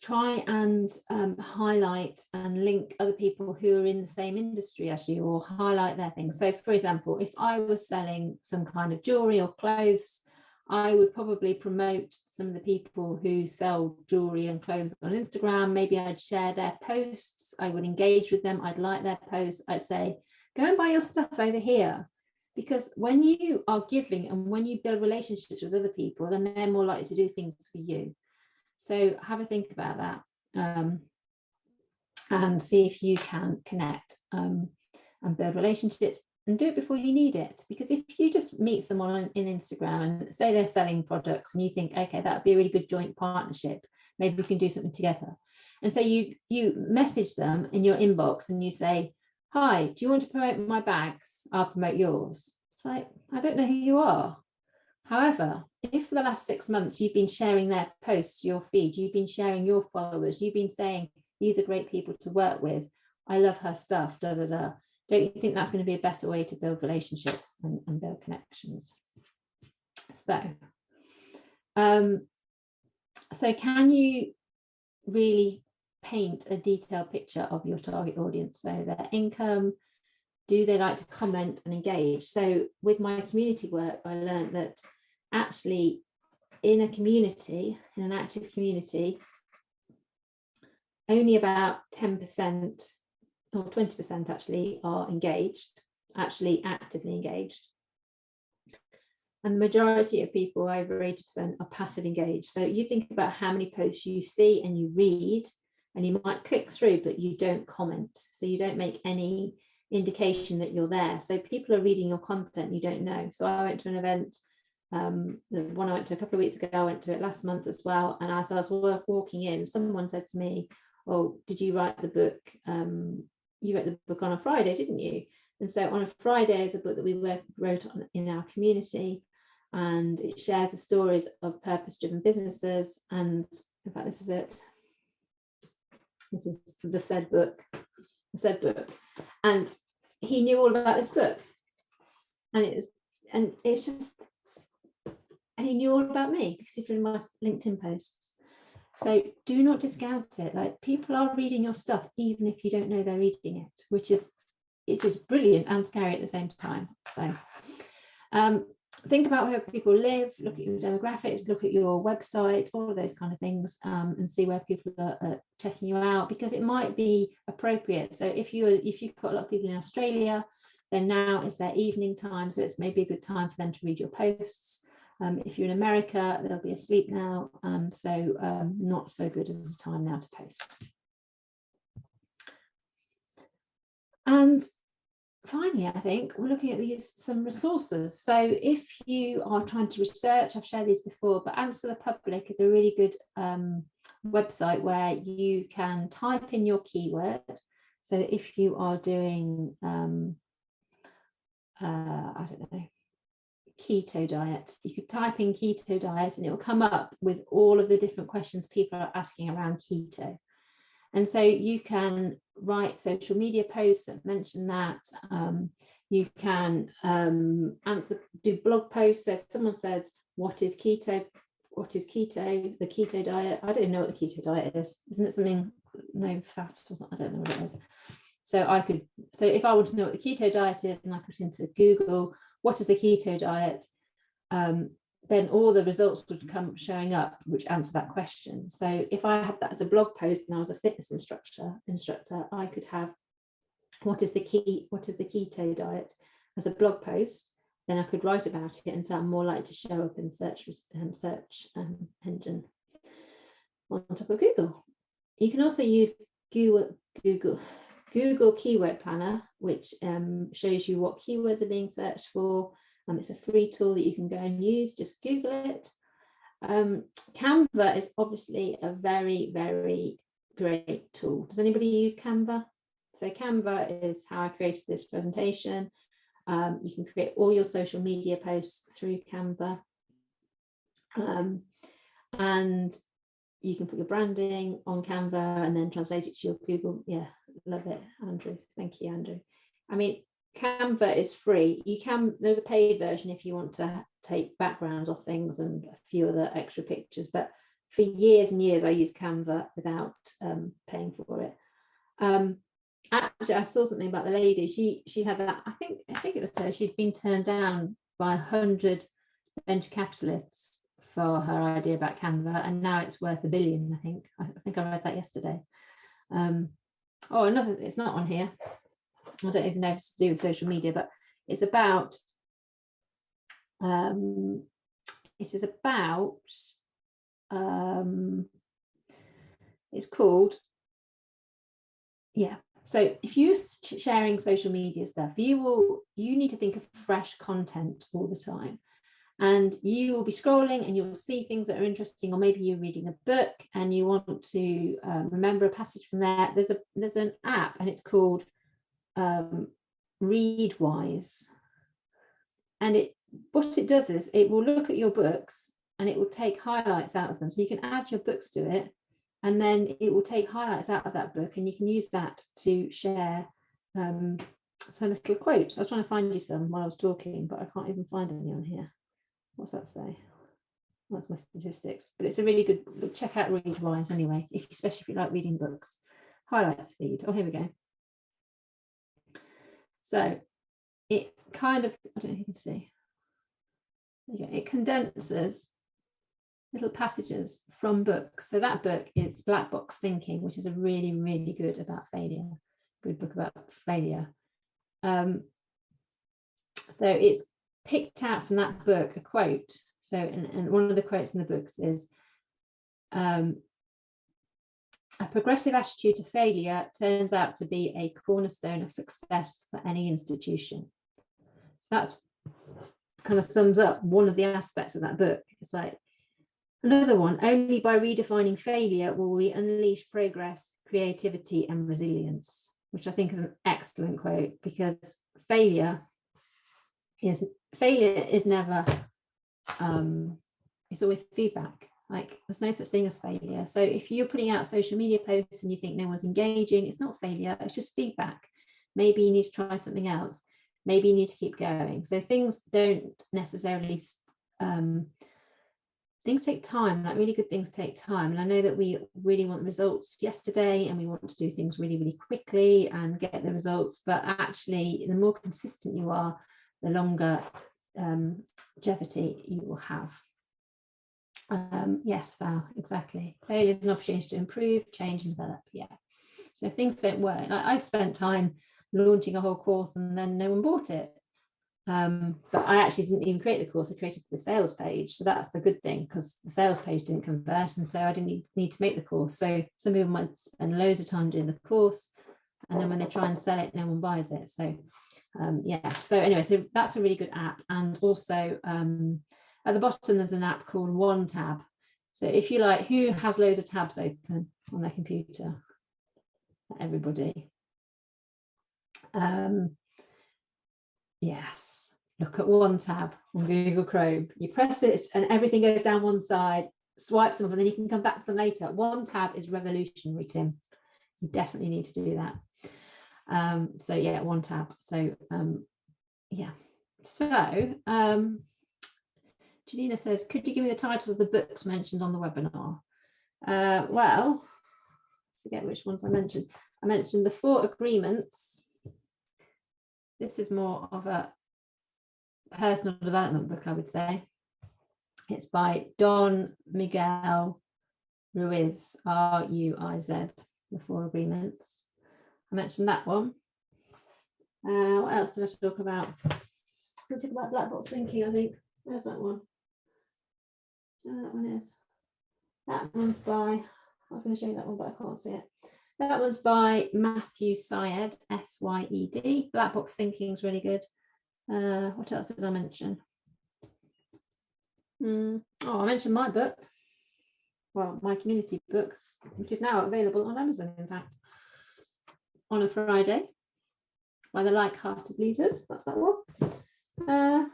A: try and highlight and link other people who are in the same industry as you, or highlight their things. So for example, if I was selling some kind of jewelry or clothes, I would probably promote some of the people who sell jewelry and clothes on Instagram. Maybe I'd share their posts, I would engage with them, I'd like their posts, I'd say, go and buy your stuff over here. Because when you are giving and when you build relationships with other people, then they're more likely to do things for you. So have a think about that, and see if you can connect and build relationships, and do it before you need it. Because if you just meet someone in Instagram and say they're selling products and you think, okay, that would be a really good joint partnership, maybe we can do something together. And so you message them in your inbox and you say, hi, do you want to promote my bags? I'll promote yours. It's like, I don't know who you are. However, if for the last 6 months you've been sharing their posts, your feed, you've been sharing your followers, you've been saying, these are great people to work with, I love her stuff, da, da, da. Don't you think that's going to be a better way to build relationships and build connections? So, so can you really paint a detailed picture of your target audience? So their income, do they like to comment and engage? So with my community work, I learned that actually in a community, in an active community, only about 10% or 20% actually are engaged, actually actively engaged. And the majority of people, over 80%, are passive engaged. So you think about how many posts you see and you read, and you might click through, but you don't comment. So you don't make any indication that you're there. So people are reading your content, you don't know. So I went to an event, the one I went to a couple of weeks ago, I went to it last month as well. And as I was walking in, someone said to me, oh, did you write the book? You wrote the book on a Friday, didn't you? And so on a Friday is a book that we wrote on in our community, and it shares the stories of purpose-driven businesses. And in fact, this is it. This is the said book. The said book. And he knew all about this book. And it's just, and he knew all about me because he's read my LinkedIn posts. So do not discount it. Like, people are reading your stuff even if you don't know they're reading it, which is, it's just brilliant and scary at the same time. So think about where people live, look at your demographics, look at your website, all of those kind of things, and see where people are checking you out, because it might be appropriate. So if you've got a lot of people in Australia, then now it's their evening time, so it's maybe a good time for them to read your posts. If you're in America, they'll be asleep now, so not so good as a time now to post. And finally, I think we're looking at some resources. So if you are trying to research, I've shared these before, but Answer the Public is a really good website where you can type in your keyword. So if you are doing, I don't know, keto diet, you could type in keto diet and it will come up with all of the different questions people are asking around keto. And so you can write social media posts that mention that. You can do blog posts. So if someone says, what is keto? What is keto? The keto diet. I don't even know what the keto diet is. Isn't it something, no fat or something? I don't know what it is. So if I want to know what the keto diet is, and I put into Google, what is the keto diet? then all the results would come showing up which answer that question. So if I had that as a blog post and I was a fitness instructor, I could have what is the keto diet as a blog post. Then I could write about it, and so I'm more likely to show up in search engine on top of Google. You can also use Google Keyword Planner, which shows you what keywords are being searched for. It's a free tool that you can go and use. Just Google it. Canva is obviously a very, very great tool. Does anybody use Canva? So Canva is how I created this presentation. You can create all your social media posts through Canva. And you can put your branding on Canva and then translate it to your Google. Yeah, love it, Andrew. Thank you, Andrew. I mean, Canva is free. There's a paid version if you want to take backgrounds off things and a few other extra pictures. But for years and years, I used Canva without paying for it. Actually, I saw something about the lady. She had that. I think it was her. She'd been turned down by 100 venture capitalists for her idea about Canva, and now it's worth $1 billion. I think I read that yesterday. Another. It's not on here. I don't even know if it's to do with social media, but it's about. It is about. It's called. Yeah. So if you're sharing social media stuff, you need to think of fresh content all the time. And you will be scrolling and you'll see things that are interesting, or maybe you're reading a book and you want to remember a passage from there. There's an app and it's called Readwise. And what it does is it will look at your books and it will take highlights out of them. So you can add your books to it. And then it will take highlights out of that book and you can use that to share some little quotes. I was trying to find you some while I was talking, but I can't even find any on here. What's that say? That's my statistics. But it's a really good, check out Readwise anyway, especially if you like reading books. Highlights feed. Oh, here we go. So it kind of, I don't know if you can see. It condenses little passages from books. So that book is Black Box Thinking, which is a really, really good book about failure. So it's picked out from that book a quote. So, and one of the quotes in the books is, a progressive attitude to failure turns out to be a cornerstone of success for any institution. So that's kind of sums up one of the aspects of that book. It's like, another one, only by redefining failure will we unleash progress, creativity, and resilience, which I think is an excellent quote, because failure is never, it's always feedback. Like, there's no such thing as failure. So if you're putting out social media posts and you think no one's engaging, it's not failure, it's just feedback. Maybe you need to try something else. Maybe you need to keep going. So things don't necessarily, things take time, like really good things take time. And I know that we really want results yesterday and we want to do things really, really quickly and get the results. But actually, the more consistent you are, the longer longevity you will have. Yes, Val, exactly. Failure is an opportunity to improve, change, and develop. Yeah. So if things don't work, I've spent time launching a whole course and then no one bought it. But I actually didn't even create the course. I created the sales page. So that's the good thing, because the sales page didn't convert. And so I didn't need to make the course. So some people might spend loads of time doing the course, and then when they try and sell it, no one buys it. So yeah. So anyway, so that's a really good app. And also at the bottom, there's an app called OneTab. So if you like, who has loads of tabs open on their computer? Everybody. Yes, look at OneTab on Google Chrome. You press it and everything goes down one side, swipe some of them, and then you can come back to them later. OneTab is revolutionary, Tim. You definitely need to do that. So yeah, OneTab. So yeah. So Janina says, could you give me the titles of the books mentioned on the webinar? Well, I forget which ones I mentioned. I mentioned The 4 Agreements. This is more of a personal development book, I would say. It's by Don Miguel Ruiz, R-U-I-Z, The Four Agreements. I mentioned that one. What else did I talk about? I talk about Black Box Thinking, I think. Where's that one? Do you know what that one is? That one's by, I was going to show you that one, but I can't see it. That one's by Matthew Syed, S-Y-E-D. Black Box Thinking is really good. What else did I mention? Oh, I mentioned my book. Well, my community book, which is now available on Amazon, in fact, on a Friday, by the Like-Hearted Leaders. That's that one. I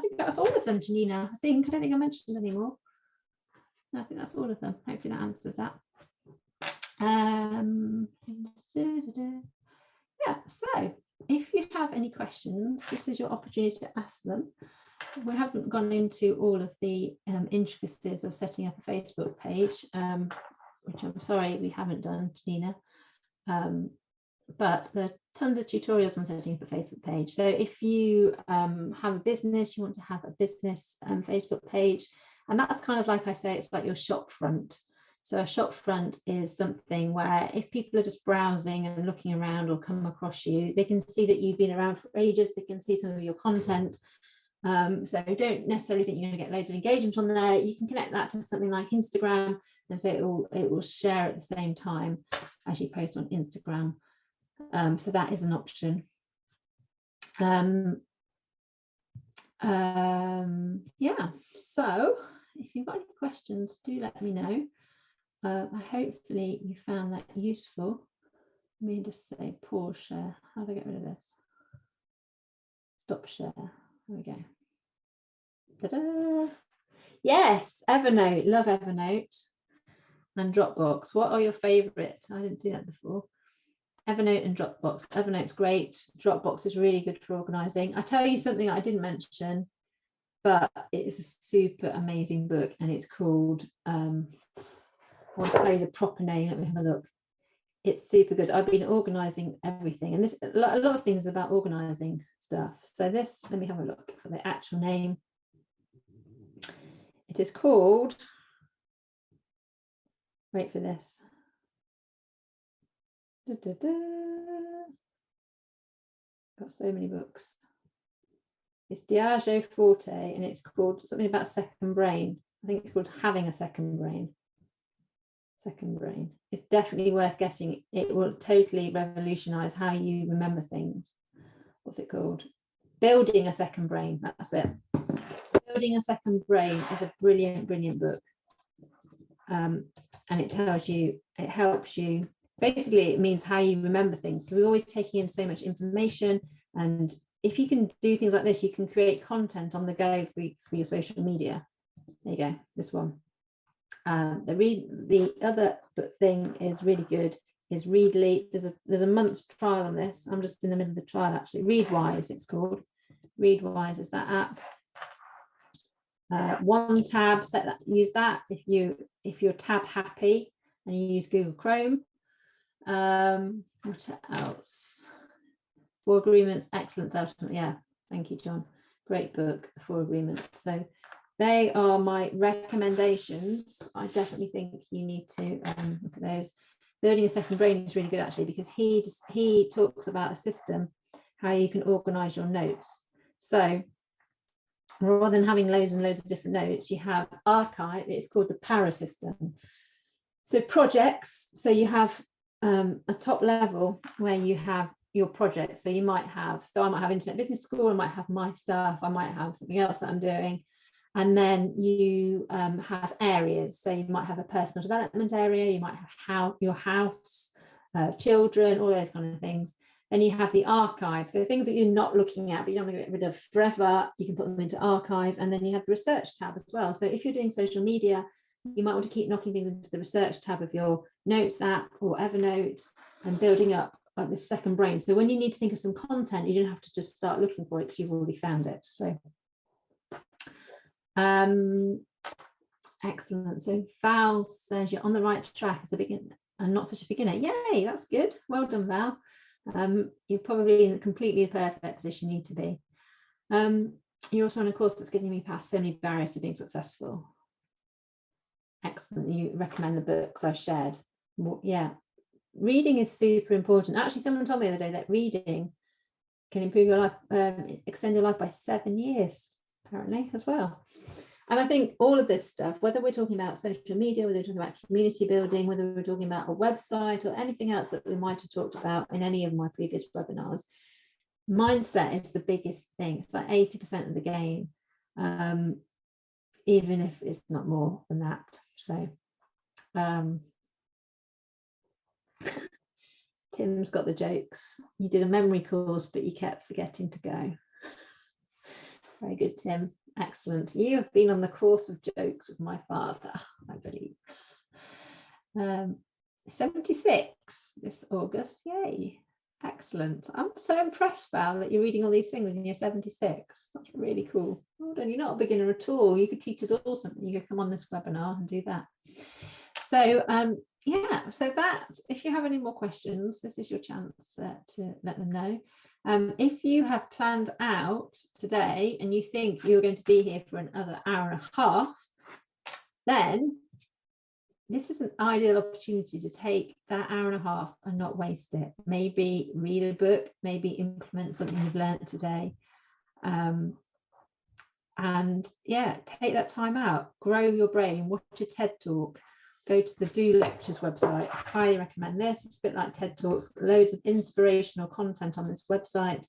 A: think that's all of them, Janina. I don't think I mentioned any more. I think that's all of them. Hopefully that answers that. Yeah, so if you have any questions, this is your opportunity to ask them. We haven't gone into all of the intricacies of setting up a Facebook page, which I'm sorry we haven't done, Janina. But there are tons of tutorials on setting up a Facebook page. So if you have a business, you want to have a business Facebook page, and that's kind of like I say, it's like your shop front. So a shop front is something where if people are just browsing and looking around or come across you, they can see that you've been around for ages, they can see some of your content. So don't necessarily think you're going to get loads of engagement on there. You can connect that to something like Instagram, and so it will share at the same time as you post on Instagram. So that is an option. Yeah, so if you've got any questions, do let me know. Hopefully you found that useful. Let me just say pause share. How do I get rid of this? Stop share. There we go. Ta-da! Yes, Evernote. Love Evernote. And Dropbox. What are your favorite? I didn't see that before. Evernote and Dropbox. Evernote's great. Dropbox is really good for organizing. I tell you something I didn't mention, but it is a super amazing book, and it's called I'll tell you the proper name. Let me have a look. It's super good. I've been organizing everything, and this a lot of things about organizing stuff. So this, let me have a look for the actual name. It is called, wait for this. Got so many books. It's Diageo Forte, and it's called something about second brain. I think it's called Having a Second Brain. Second brain. It's definitely worth getting. It will totally revolutionize how you remember things. What's it called? Building a Second Brain. That's it. Building a Second Brain is a brilliant book. And it tells you, it helps you. Basically, it means how you remember things. So we're always taking in so much information, and if you can do things like this, you can create content on the go for your social media. There you go. This one. The other thing is really good is Readly. There's a month's trial on this. I'm just in the middle of the trial actually. Readwise it's called. Readwise is that app. One tab, use that if you're tab happy and you use Google Chrome. What else? Four Agreements, excellent. Yeah, thank you, John. Great book, The Four Agreements. So they are my recommendations. I definitely think you need to look at those. Building a Second Brain is really good actually, because he talks about a system, how you can organize your notes. So rather than having loads and loads of different notes, you have archive. It's called the Para system. So projects, so you have a top level where you have your projects. So you might have, I might have Internet Business School, I might have my stuff, I might have something else that I'm doing. And then you have areas. So you might have a personal development area, you might have your house, children, all those kind of things. Then you have the archive. So things that you're not looking at, but you don't want to get rid of forever, you can put them into archive. And then you have the research tab as well. So if you're doing social media, you might want to keep knocking things into the research tab of your Notes app or Evernote and building up like this second brain. So when you need to think of some content, you don't have to just start looking for it because you've already found it. So excellent. So Val says you're on the right track as a beginner and not such a beginner. Yay, that's good. Well done, Val. You're probably in completely the perfect position you need to be. You're also on a course that's getting me past so many barriers to being successful. Excellent. You recommend the books I've shared. Yeah, reading is super important. Actually, someone told me the other day that reading can improve your life, extend your life by 7 years, apparently, as well. And I think all of this stuff, whether we're talking about social media, whether we're talking about community building, whether we're talking about a website or anything else that we might have talked about in any of my previous webinars, mindset is the biggest thing. It's like 80% of the game, even if it's not more than that. So Tim's got the jokes. You did a memory course, but you kept forgetting to go. Very good, Tim. Excellent. You have been on the course of jokes with my father, I believe. 76 this August. Yay. Excellent. I'm so impressed, Val, that you're reading all these things and you're 76. That's really cool. Well done. You're not a beginner at all. You could teach us all something. You could come on this webinar and do that. So yeah, so that, if you have any more questions, this is your chance to let them know. If you have planned out today and you think you're going to be here for another hour and a half, then this is an ideal opportunity to take that hour and a half and not waste it. Maybe read a book, maybe implement something you've learned today. And yeah, take that time out, grow your brain, watch a TED Talk, go to the Do Lectures website. I highly recommend this. It's a bit like TED Talks, loads of inspirational content on this website,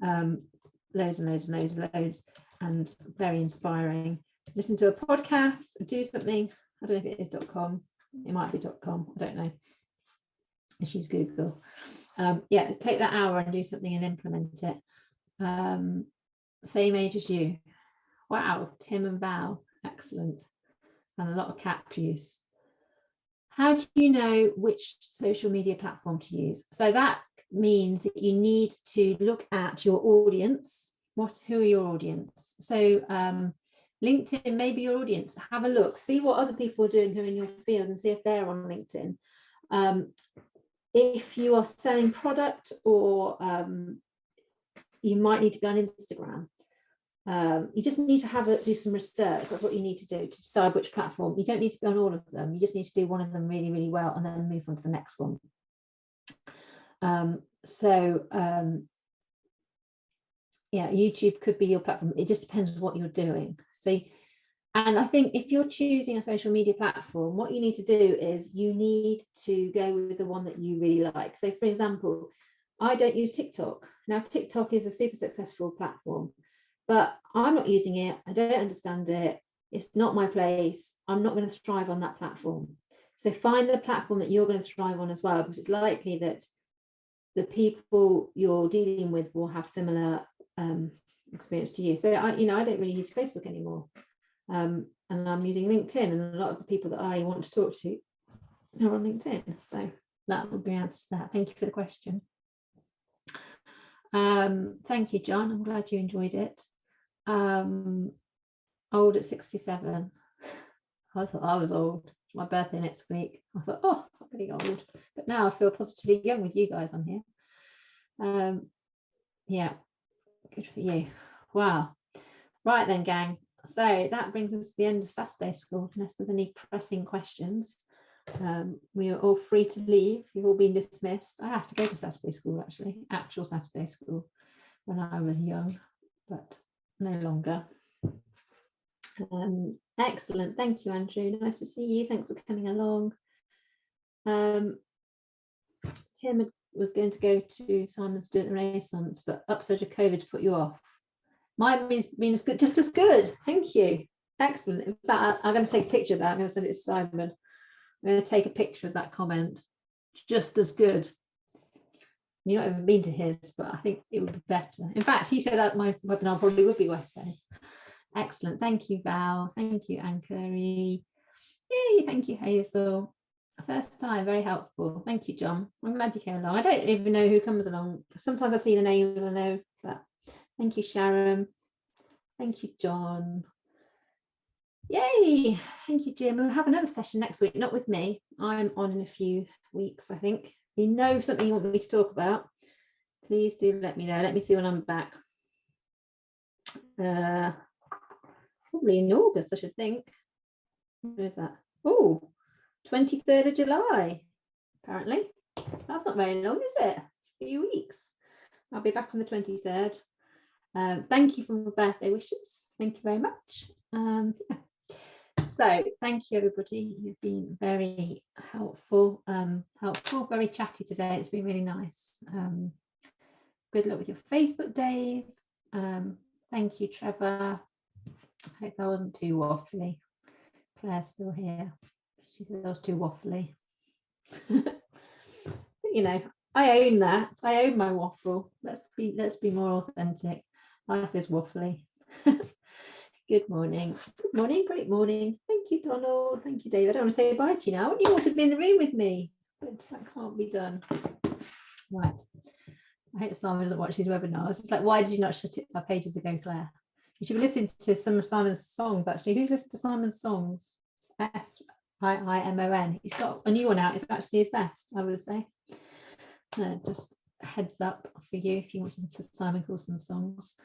A: loads and loads and loads and loads, and very inspiring. Listen to a podcast, do something. I don't know if it is .com. It might be .com. I don't know. Let's use Google. Yeah, take that hour and do something and implement it. Same age as you. Wow, Tim and Val. Excellent. And a lot of cat use. How do you know which social media platform to use? So that means that you need to look at your audience. Who are your audience? So LinkedIn may be your audience. Have a look, see what other people are doing who are in your field and see if they're on LinkedIn. If you are selling product, or you might need to be on Instagram. You just need to do some research. That's what you need to do to decide which platform. You don't need to be on all of them. You just need to do one of them really, really well and then move on to the next one. Yeah, YouTube could be your platform. It just depends on what you're doing. So, and I think if you're choosing a social media platform, what you need to do is you need to go with the one that you really like. So for example, I don't use TikTok. Now, TikTok is a super successful platform, but I'm not using it. I don't understand it. It's not my place. I'm not going to thrive on that platform. So find the platform that you're going to thrive on as well, because it's likely that the people you're dealing with will have similar experience to you. So I don't really use Facebook anymore, and I'm using LinkedIn, and a lot of the people that I want to talk to are on LinkedIn. So that would be the answer to that. Thank you for the question. Thank you, John. I'm glad you enjoyed it. Old at 67. I thought I was old. It's my birthday next week. I thought, oh, I'm getting old. But now I feel positively young with you guys on here. Yeah, good for you. Wow. Right then, gang. So that brings us to the end of Saturday School, unless there's any pressing questions. We are all free to leave. You've all been dismissed. I had to go to Saturday School, actually, actual Saturday School, when I was young, but no longer. Excellent. Thank you, Andrew. Nice to see you. Thanks for coming along. Tim was going to go to Simon's Do at the Renaissance, but upsurge of COVID to put you off. Mine means good, just as good. Thank you. Excellent. In fact, I'm going to take a picture of that. I'm going to send it to Simon. I'm going to take a picture of that comment. Just as good. You've not even been to his, but I think it would be better. In fact, he said that my webinar probably would be Wednesday. Excellent. Thank you, Val. Thank you, Ankery. Yay, thank you, Hazel. First time, very helpful. Thank you, John. I'm glad you came along. I don't even know who comes along. Sometimes I see the names, I know, but thank you, Sharon. Thank you, John. Yay. Thank you, Jim. We'll have another session next week, not with me. I'm on in a few weeks, I think. If you know something you want me to talk about, please do let me know. Let me see when I'm back. Probably in August, I should think. Where is that? Oh, 23rd of July, apparently. That's not very long, is it? A few weeks. I'll be back on the 23rd. Thank you for my birthday wishes. Thank you very much. Yeah. So thank you, everybody. You've been very helpful, very chatty today. It's been really nice. Good luck with your Facebook, Dave. Thank you, Trevor. I hope I wasn't too waffly. Claire's still here. She said I was too waffly. But, you know, I own that. I own my waffle. Let's be more authentic. Life is waffly. Good morning. Good morning. Great morning. Thank you, Donald. Thank you, David. I don't want to say bye to you now. I want you all to be in the room with me, but that can't be done. Right. I hope Simon doesn't watch these webinars. It's like, why did you not shut it 5 pages ago, Claire? You should be listening to some of Simon's songs, actually. Who's listened to Simon's songs? SIIMON. He's got a new one out. It's actually his best, I would say. Just a heads up for you if you want to listen to Simon Coulson's songs.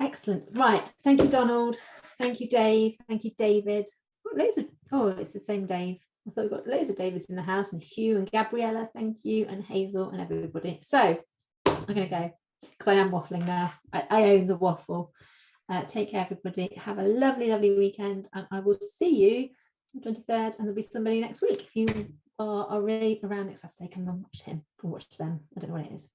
A: Excellent. Right. Thank you, Donald. Thank you, Dave. Thank you, David. Loads of, oh, it's the same Dave. I thought we've got loads of Davids in the house, and Hugh and Gabriella. Thank you, and Hazel and everybody. So I'm going to go because I am waffling now. I own the waffle. Take care, everybody. Have a lovely, lovely weekend, and I will see you on the 23rd, and there'll be somebody next week. If you are already around next Saturday, come and watch him or watch them. I don't know what it is.